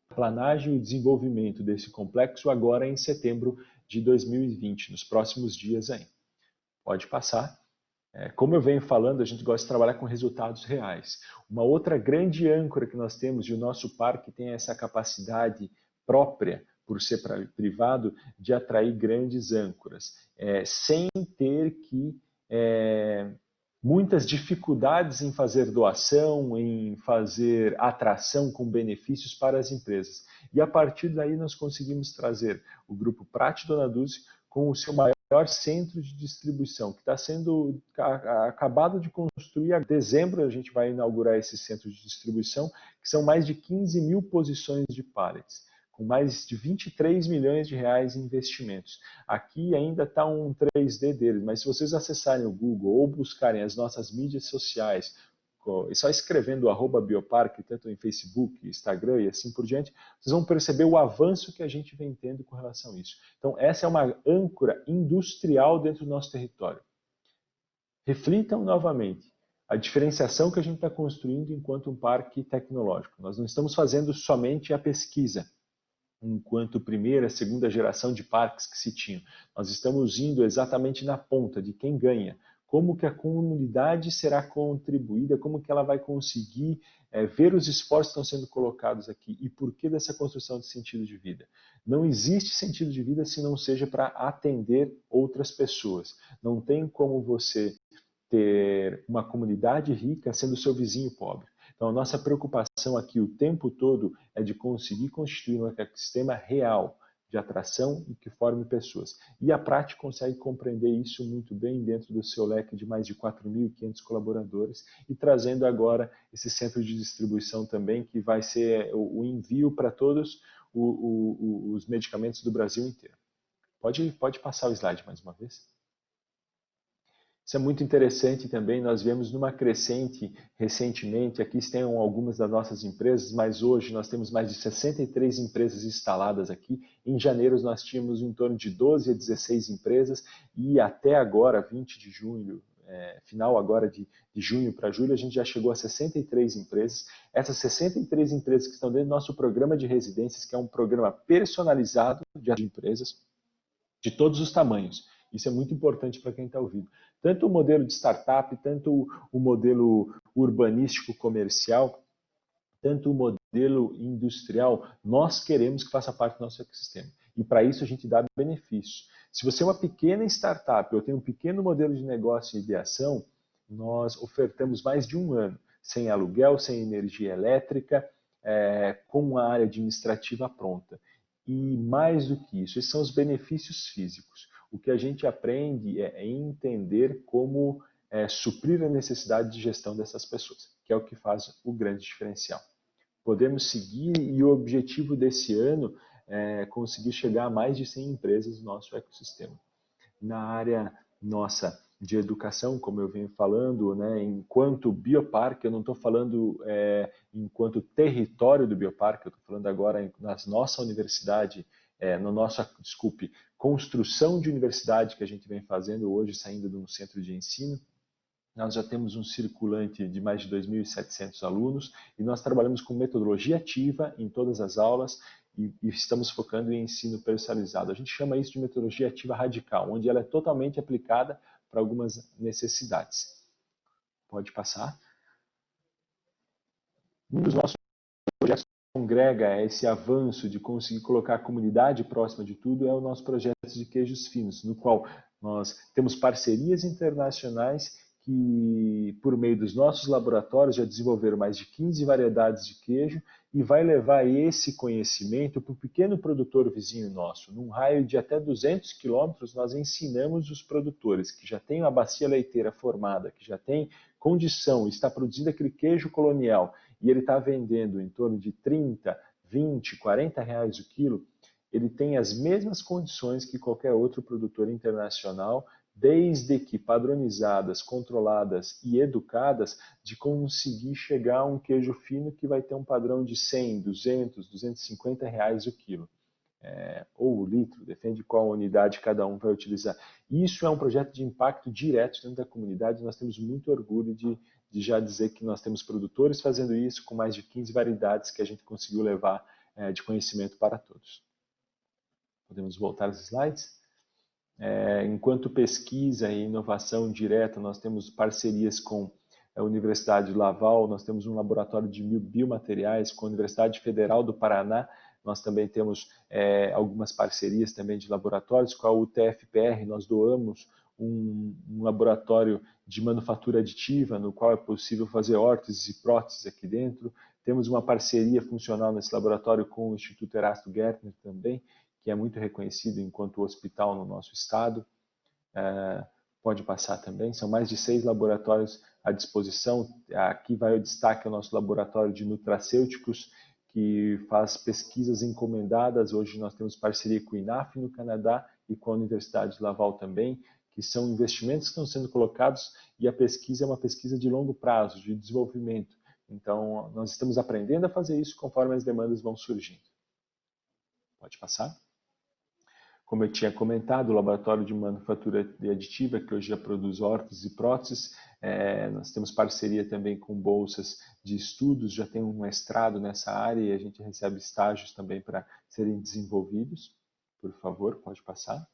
planagem e o desenvolvimento desse complexo agora em setembro de 2020, nos próximos dias aí. Pode passar. Como eu venho falando, a gente gosta de trabalhar com resultados reais. Uma outra grande âncora que nós temos, e o nosso parque tem essa capacidade própria, por ser privado, de atrair grandes âncoras, sem ter que muitas dificuldades em fazer doação, em fazer atração com benefícios para as empresas. E a partir daí nós conseguimos trazer o Grupo Prati Dona Dulce com o seu maior centro de distribuição, que está sendo acabado de construir. Em dezembro a gente vai inaugurar esse centro de distribuição, que são mais de 15 mil posições de pallets, com mais de 23 milhões de reais em investimentos. Aqui ainda está um 3D deles, mas se vocês acessarem o Google ou buscarem as nossas mídias sociais, e só escrevendo @bioparque, tanto em Facebook, Instagram e assim por diante, vocês vão perceber o avanço que a gente vem tendo com relação a isso. Então, essa é uma âncora industrial dentro do nosso território. Reflitam novamente a diferenciação que a gente está construindo enquanto um parque tecnológico. Nós não estamos fazendo somente a pesquisa, enquanto primeira, segunda geração de parques que se tinham. Nós estamos indo exatamente na ponta de quem ganha. Como que a comunidade será contribuída, como que ela vai conseguir ver os esforços que estão sendo colocados aqui e por que dessa construção de sentido de vida. Não existe sentido de vida se não seja para atender outras pessoas. Não tem como você ter uma comunidade rica sendo seu vizinho pobre. Então, a nossa preocupação aqui o tempo todo é de conseguir constituir um ecossistema real, de atração e que forme pessoas. E a Prati consegue compreender isso muito bem dentro do seu leque de mais de 4.500 colaboradores e trazendo agora esse centro de distribuição também, que vai ser o envio para todos os medicamentos do Brasil inteiro. Pode passar o slide mais uma vez? Isso é muito interessante também, nós vemos numa crescente recentemente, aqui estão algumas das nossas empresas, mas hoje nós temos mais de 63 empresas instaladas aqui. Em janeiro nós tínhamos em torno de 12 a 16 empresas e até agora, 20 de junho, final agora de junho para julho, a gente já chegou a 63 empresas. Essas 63 empresas que estão dentro do nosso programa de residências, que é um programa personalizado de empresas de todos os tamanhos. Isso é muito importante para quem está ouvindo. Tanto o modelo de startup, tanto o modelo urbanístico comercial, tanto o modelo industrial, nós queremos que faça parte do nosso ecossistema. E para isso a gente dá benefícios. Se você é uma pequena startup ou tem um pequeno modelo de negócio e ideação, nós ofertamos mais de 1 ano, sem aluguel, sem energia elétrica, com a área administrativa pronta. E mais do que isso, esses são os benefícios físicos. O que a gente aprende é entender como suprir a necessidade de gestão dessas pessoas, que é o que faz o grande diferencial. Podemos seguir e o objetivo desse ano é conseguir chegar a mais de 100 empresas no nosso ecossistema. Na área nossa de educação, como eu venho falando, né, enquanto bioparque, eu não estou falando enquanto território do bioparque, eu estou falando agora na nossa universidade, construção de universidade que a gente vem fazendo hoje, saindo de um centro de ensino. Nós já temos um circulante de mais de 2.700 alunos e nós trabalhamos com metodologia ativa em todas as aulas e estamos focando em ensino personalizado. A gente chama isso de metodologia ativa radical, onde ela é totalmente aplicada para algumas necessidades. Pode passar. Um dos nossos projetos que congrega esse avanço de conseguir colocar a comunidade próxima de tudo é o nosso projeto de queijos finos, no qual nós temos parcerias internacionais que, por meio dos nossos laboratórios, já desenvolveram mais de 15 variedades de queijo e vai levar esse conhecimento para o pequeno produtor vizinho nosso. Num raio de até 200 quilômetros, nós ensinamos os produtores que já têm uma bacia leiteira formada, que já tem condição, está produzindo aquele queijo colonial e ele está vendendo em torno de 30, 20, 40 reais o quilo, ele tem as mesmas condições que qualquer outro produtor internacional, desde que padronizadas, controladas e educadas, de conseguir chegar a um queijo fino que vai ter um padrão de 100, 200, 250 reais o quilo. Ou o litro, depende qual unidade cada um vai utilizar. Isso é um projeto de impacto direto dentro da comunidade, nós temos muito orgulho de já dizer que nós temos produtores fazendo isso com mais de 15 variedades que a gente conseguiu levar de conhecimento para todos. Podemos voltar aos slides? Enquanto pesquisa e inovação direta, nós temos parcerias com a Universidade de Laval, nós temos um laboratório de biomateriais com a Universidade Federal do Paraná, nós também temos algumas parcerias também de laboratórios com a UTFPR, nós doamos um laboratório de manufatura aditiva, no qual é possível fazer órteses e próteses aqui dentro. Temos uma parceria funcional nesse laboratório com o Instituto Erasto Gärtner também, que é muito reconhecido enquanto hospital no nosso estado. Pode passar também, são mais de 6 laboratórios à disposição. Aqui vai o destaque ao nosso laboratório de nutracêuticos, que faz pesquisas encomendadas. Hoje nós temos parceria com o INAF no Canadá e com a Universidade de Laval também, que são investimentos que estão sendo colocados, e a pesquisa é uma pesquisa de longo prazo, de desenvolvimento. Então, nós estamos aprendendo a fazer isso conforme as demandas vão surgindo. Pode passar. Como eu tinha comentado, o laboratório de manufatura aditiva, que hoje já produz órteses e próteses, nós temos parceria também com bolsas de estudos, já tem um mestrado nessa área e a gente recebe estágios também para serem desenvolvidos. Por favor, pode passar.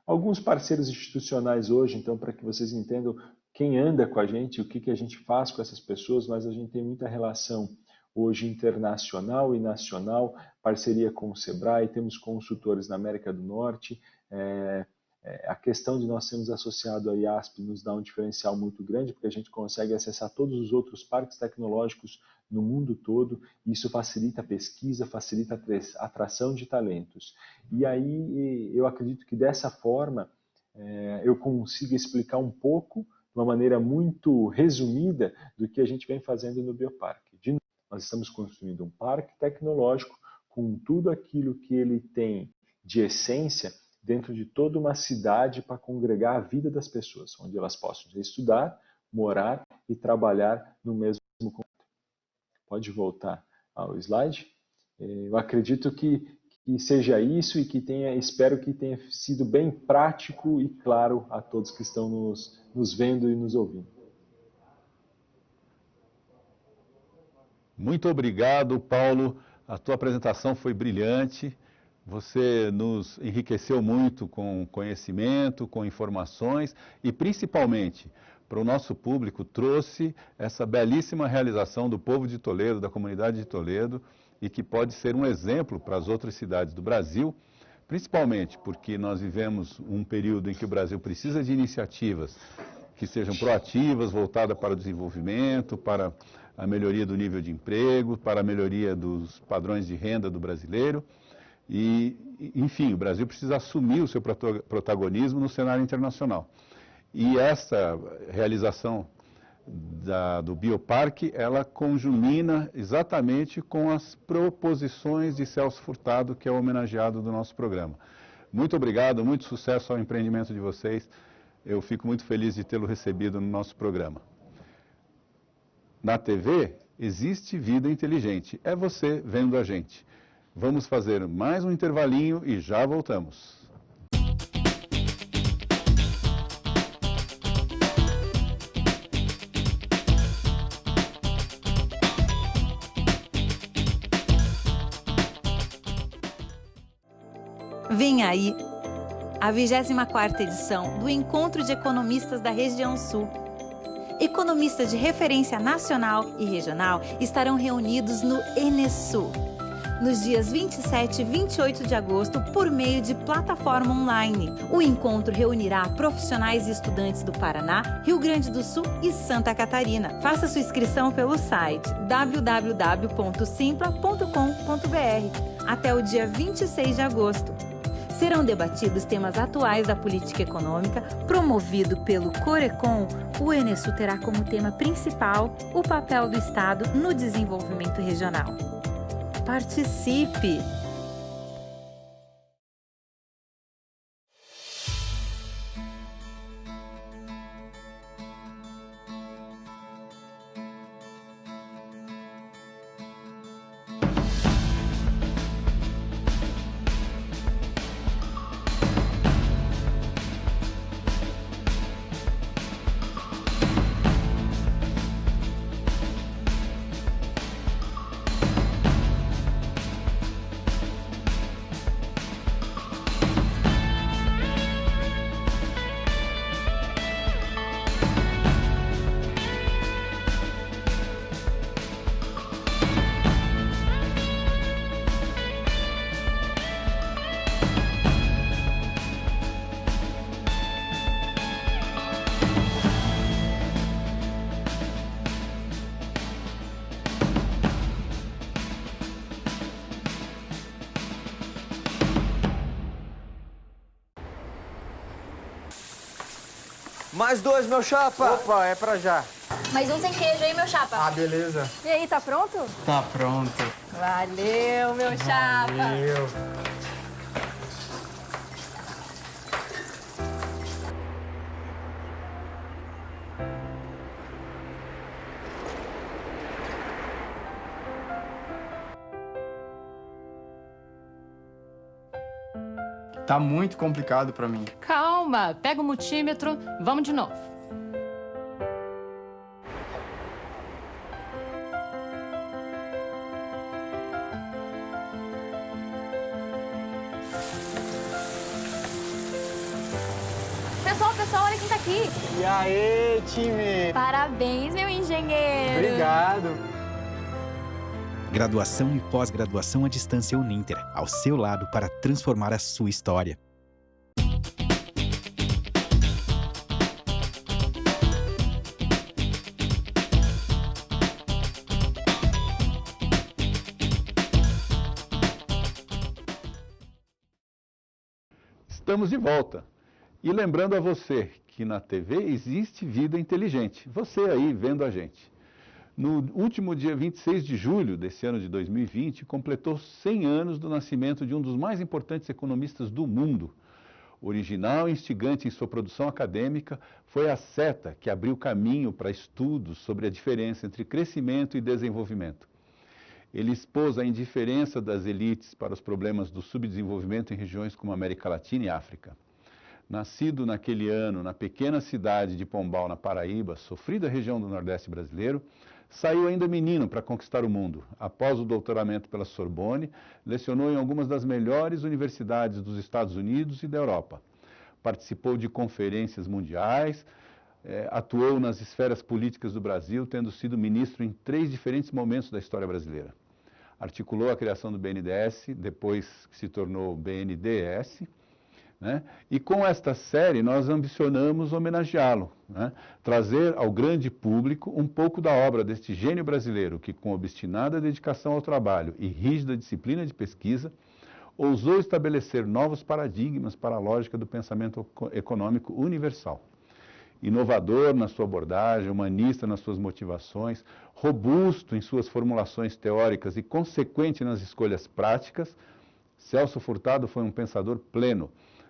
Alguns parceiros institucionais hoje, então, para que vocês entendam quem anda com a gente, o que a gente faz com essas pessoas, mas a gente tem muita relação hoje internacional e nacional, parceria com o Sebrae, temos consultores na América do Norte. A questão de nós sermos associados à IASP nos dá um diferencial muito grande, porque a gente consegue acessar todos os outros parques tecnológicos no mundo todo, e isso facilita a pesquisa, facilita a atração de talentos. E aí eu acredito que dessa forma eu consigo explicar um pouco, de uma maneira muito resumida, do que a gente vem fazendo no Bioparque. Nós estamos construindo um parque tecnológico com tudo aquilo que ele tem de essência dentro de toda uma cidade para congregar a vida das pessoas, onde elas possam estudar, morar e trabalhar no mesmo conjunto. Pode voltar ao slide. Eu acredito que seja isso e que espero que tenha sido bem prático e claro a todos que estão nos vendo e nos ouvindo. Muito obrigado, Paulo. A tua apresentação foi brilhante. Você nos enriqueceu muito com conhecimento, com informações e, principalmente, para o nosso público, trouxe essa belíssima realização do povo de Toledo, da comunidade de Toledo, e que pode ser um exemplo para as outras cidades do Brasil, principalmente porque nós vivemos um período em que o Brasil precisa de iniciativas que sejam proativas, voltadas para o desenvolvimento, para a melhoria do nível de emprego, para a melhoria dos padrões de renda do brasileiro. E, enfim, o Brasil precisa assumir o seu protagonismo no cenário internacional. E essa realização do Bioparque, ela conjumina exatamente com as proposições de Celso Furtado, que é o homenageado do nosso programa. Muito obrigado, muito sucesso ao empreendimento de vocês. Eu fico muito feliz de tê-lo recebido no nosso programa. Na TV, existe vida inteligente. É você vendo a gente. Vamos fazer mais um intervalinho e já voltamos. Vem aí a 24ª edição do Encontro de Economistas da Região Sul. Economistas de referência nacional e regional estarão reunidos no Enesul, nos dias 27 e 28 de agosto, por meio de plataforma online. O encontro reunirá profissionais e estudantes do Paraná, Rio Grande do Sul e Santa Catarina. Faça sua inscrição pelo site www.simpla.com.br até o dia 26 de agosto. Serão debatidos temas atuais da política econômica. Promovido pelo Corecon, o Enesul terá como tema principal o papel do Estado no desenvolvimento regional. Participe! Mais 2, meu chapa. Opa, é pra já. Mais um sem queijo aí, meu chapa. Ah, beleza. E aí, tá pronto? Tá pronto. Valeu, meu chapa. Valeu. Tá muito complicado pra mim. Calma, pega o multímetro, vamos de novo. Pessoal, olha quem tá aqui. E aí, time? Parabéns, meu engenheiro. Obrigado. Graduação e pós-graduação à distância Uninter, ao seu lado para transformar a sua história. Estamos de volta. E lembrando a você que na TV existe vida inteligente. Você aí vendo a gente. No último dia 26 de julho desse ano de 2020, completou 100 anos do nascimento de um dos mais importantes economistas do mundo. Original e instigante em sua produção acadêmica, foi a seta que abriu caminho para estudos sobre a diferença entre crescimento e desenvolvimento. Ele expôs a indiferença das elites para os problemas do subdesenvolvimento em regiões como a América Latina e África. Nascido naquele ano na pequena cidade de Pombal, na Paraíba, sofrida região do Nordeste brasileiro, saiu ainda menino para conquistar o mundo. Após o doutoramento pela Sorbonne, lecionou em algumas das melhores universidades dos Estados Unidos e da Europa. Participou de conferências mundiais, atuou nas esferas políticas do Brasil, tendo sido ministro em 3 diferentes momentos da história brasileira. Articulou a criação do BNDES, depois que se tornou BNDES, né? E com esta série nós ambicionamos homenageá-lo, né? Trazer ao grande público um pouco da obra deste gênio brasileiro que, com obstinada dedicação ao trabalho e rígida disciplina de pesquisa, ousou estabelecer novos paradigmas para a lógica do pensamento econômico universal. Inovador na sua abordagem, humanista nas suas motivações, robusto em suas formulações teóricas e consequente nas escolhas práticas, Celso Furtado foi um pensador pleno,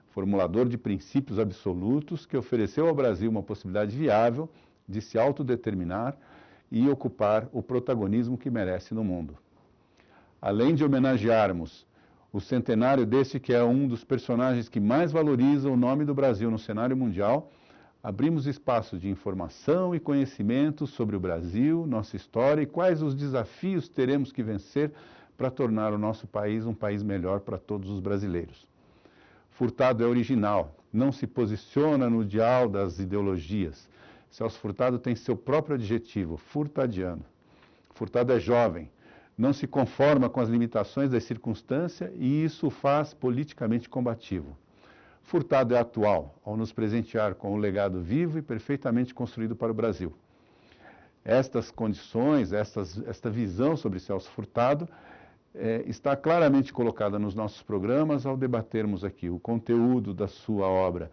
formulador de princípios absolutos que ofereceu ao Brasil uma possibilidade viável de se autodeterminar e ocupar o protagonismo que merece no mundo. Além de homenagearmos o centenário deste que é um dos personagens que mais valoriza o nome do Brasil no cenário mundial, abrimos espaço de informação e conhecimento sobre o Brasil, nossa história e quais os desafios teremos que vencer para tornar o nosso país um país melhor para todos os brasileiros. Furtado é original, não se posiciona no dial das ideologias. Celso Furtado tem seu próprio adjetivo, furtadiano. Furtado é jovem, não se conforma com as limitações das circunstâncias e isso o faz politicamente combativo. Furtado é atual, ao nos presentear com o legado vivo e perfeitamente construído para o Brasil. Estas condições, esta visão sobre Celso Furtado está claramente colocada nos nossos programas ao debatermos aqui o conteúdo da sua obra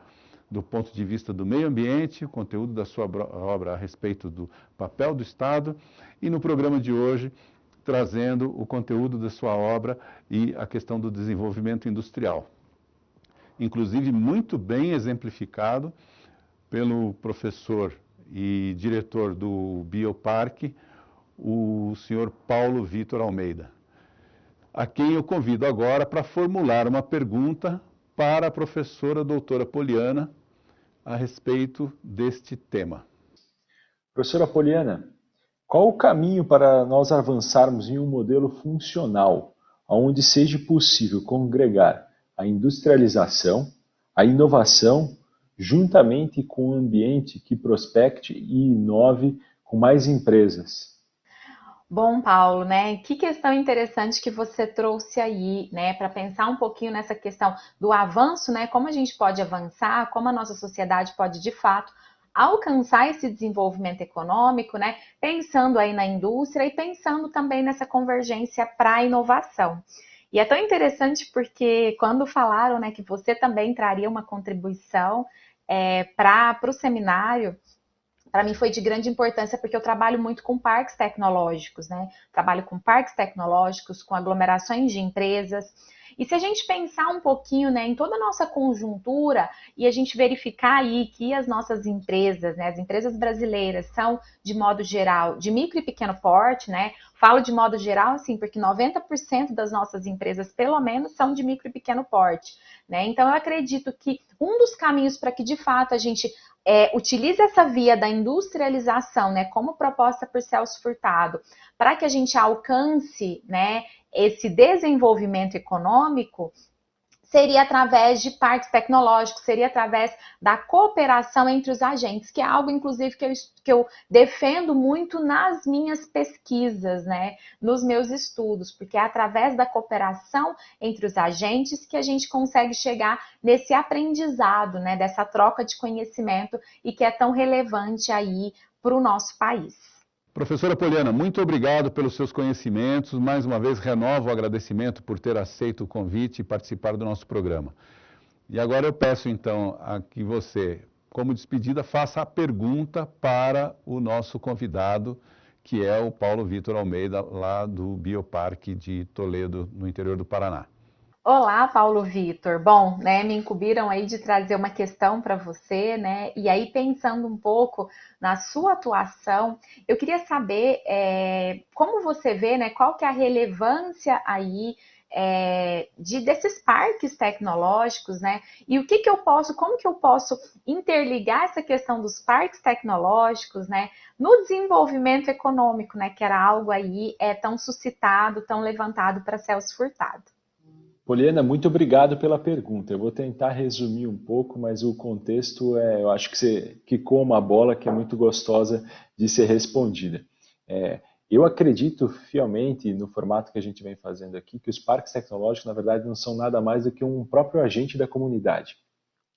do ponto de vista do meio ambiente, o conteúdo da sua obra a respeito do papel do Estado e no programa de hoje trazendo o conteúdo da sua obra e a questão do desenvolvimento industrial. Inclusive muito bem exemplificado pelo professor e diretor do Bioparque, o senhor Paulo Vitor Almeida, a quem eu convido agora para formular uma pergunta para a professora doutora Poliana a respeito deste tema. Professora Poliana, qual o caminho para nós avançarmos em um modelo funcional, onde seja possível congregar a industrialização, a inovação, juntamente com um ambiente que prospecte e inove com mais empresas? Bom, Paulo, né? Que questão interessante que você trouxe aí, né? Para pensar um pouquinho nessa questão do avanço, né? Como a gente pode avançar, como a nossa sociedade pode, de fato, alcançar esse desenvolvimento econômico, né? Pensando aí na indústria e pensando também nessa convergência para a inovação. E é tão interessante porque quando falaram, né, que você também traria uma contribuição, para o seminário, para mim foi de grande importância porque eu trabalho muito com parques tecnológicos, né? Trabalho com parques tecnológicos, com aglomerações de empresas. E se a gente pensar um pouquinho, né, em toda a nossa conjuntura e a gente verificar aí que as nossas empresas, né, as empresas brasileiras são, de modo geral, de micro e pequeno porte, né? Falo de modo geral, assim, porque 90% das nossas empresas, pelo menos, são de micro e pequeno porte, né? Então, eu acredito que um dos caminhos para que, de fato, a gente utilize essa via da industrialização, né, como proposta por Celso Furtado, para que a gente alcance, né, esse desenvolvimento econômico, seria através de parques tecnológicos, seria através da cooperação entre os agentes, que é algo, inclusive, que eu defendo muito nas minhas pesquisas, né, nos meus estudos, porque é através da cooperação entre os agentes que a gente consegue chegar nesse aprendizado, né, dessa troca de conhecimento e que é tão relevante aí para o nosso país. Professora Poliana, muito obrigado pelos seus conhecimentos. Mais uma vez, renovo o agradecimento por ter aceito o convite e participar do nosso programa. E agora eu peço, então, a que você, como despedida, faça a pergunta para o nosso convidado, que é o Paulo Vitor Almeida, lá do Bioparque de Toledo, no interior do Paraná. Olá, Paulo Vitor. Bom, né, me incumbiram aí de trazer uma questão para você, né? E aí, pensando um pouco na sua atuação, eu queria saber como você vê, né, qual que é a relevância aí desses parques tecnológicos, né? E como que eu posso interligar essa questão dos parques tecnológicos, né, no desenvolvimento econômico, né? Que era algo aí tão suscitado, tão levantado para Celso Furtado. Poliana, muito obrigado pela pergunta. Eu vou tentar resumir um pouco, mas o contexto eu acho que você quicou uma bola que é muito gostosa de ser respondida. Eu acredito fielmente no formato que a gente vem fazendo aqui, que os parques tecnológicos, na verdade, não são nada mais do que um próprio agente da comunidade.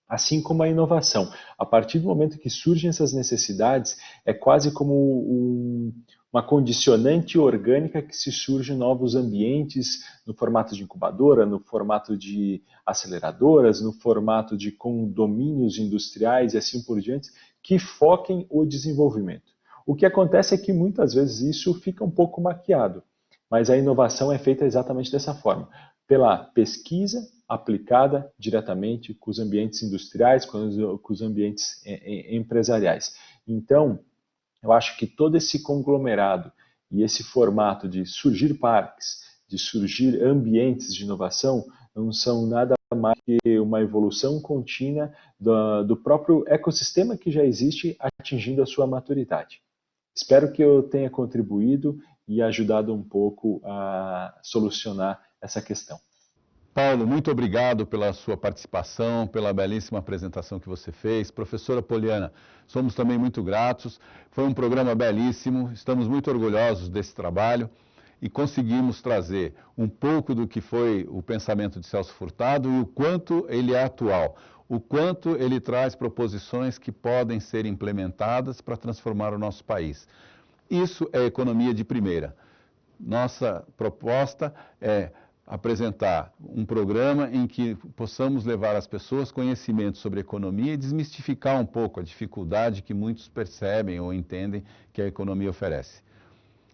Assim como a inovação. A partir do momento que surgem essas necessidades, é quase como uma condicionante orgânica que se surgem novos ambientes no formato de incubadora, no formato de aceleradoras, no formato de condomínios industriais e assim por diante, que foquem o desenvolvimento. O que acontece é que muitas vezes isso fica um pouco maquiado, mas a inovação é feita exatamente dessa forma, pela pesquisa aplicada diretamente com os ambientes industriais, com os ambientes empresariais. Então, eu acho que todo esse conglomerado e esse formato de surgir parques, de surgir ambientes de inovação, não são nada mais que uma evolução contínua do próprio ecossistema que já existe atingindo a sua maturidade. Espero que eu tenha contribuído e ajudado um pouco a solucionar essa questão. Paulo, muito obrigado pela sua participação, pela belíssima apresentação que você fez. Professora Poliana, somos também muito gratos. Foi um programa belíssimo, estamos muito orgulhosos desse trabalho e conseguimos trazer um pouco do que foi o pensamento de Celso Furtado e o quanto ele é atual, o quanto ele traz proposições que podem ser implementadas para transformar o nosso país. Isso é economia de primeira. Nossa proposta é apresentar um programa em que possamos levar às pessoas conhecimento sobre economia e desmistificar um pouco a dificuldade que muitos percebem ou entendem que a economia oferece.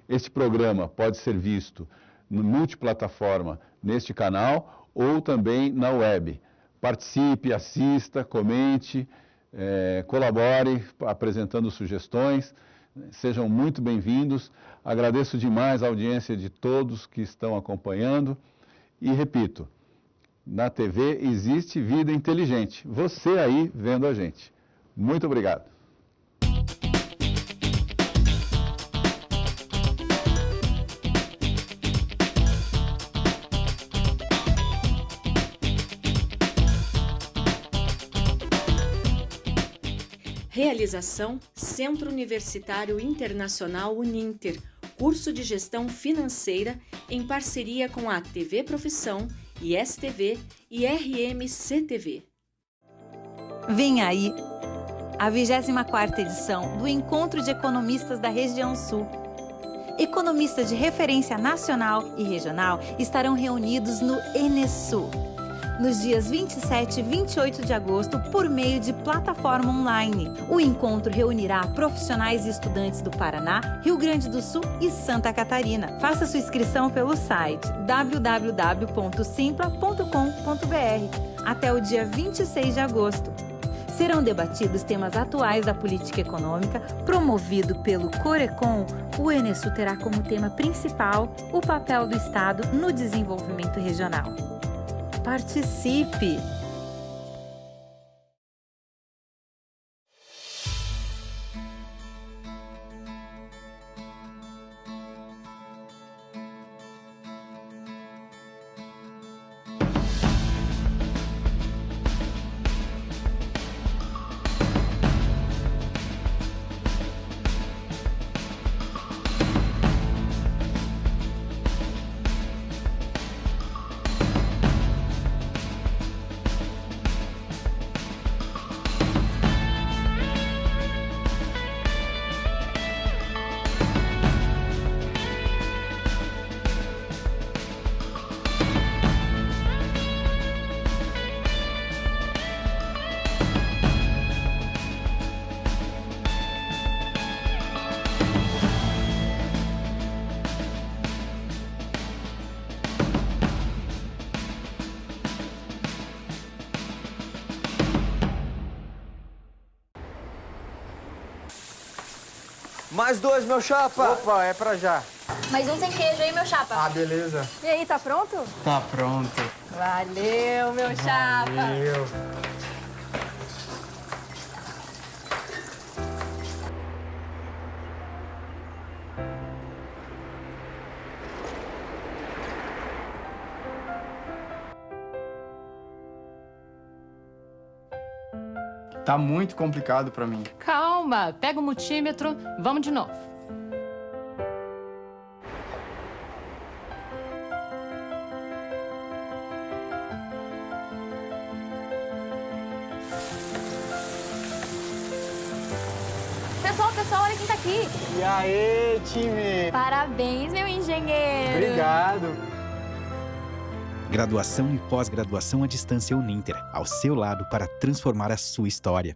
Este programa pode ser visto no multiplataforma neste canal ou também na web. Participe, assista, comente, colabore apresentando sugestões. Sejam muito bem-vindos. Agradeço demais a audiência de todos que estão acompanhando. E repito, na TV existe vida inteligente. Você aí vendo a gente. Muito obrigado. Realização Centro Universitário Internacional Uninter, curso de Gestão Financeira em parceria com a TV Profissão, ISTV e RMCTV. Vem aí a 24ª edição do Encontro de Economistas da Região Sul. Economistas de referência nacional e regional estarão reunidos no Enesul. nos dias 27 e 28 de agosto por meio de plataforma online. O encontro reunirá profissionais e estudantes do Paraná, Rio Grande do Sul e Santa Catarina. Faça sua inscrição pelo site www.simpla.com.br até o dia 26 de agosto. Serão debatidos temas atuais da política econômica. Promovido pelo Corecon, o Enesul terá como tema principal o papel do Estado no desenvolvimento regional. Participe! Mais 2, meu chapa. Opa, é pra já. Mais um sem queijo aí, meu chapa. Ah, beleza. E aí, tá pronto? Tá pronto. Valeu, meu chapa. Valeu. Tá muito complicado pra mim. Calma, pega o multímetro, vamos de novo. Pessoal, olha quem tá aqui. E aí, time? Parabéns, meu engenheiro. Obrigado. Graduação e pós-graduação à distância Uninter, ao seu lado para transformar a sua história.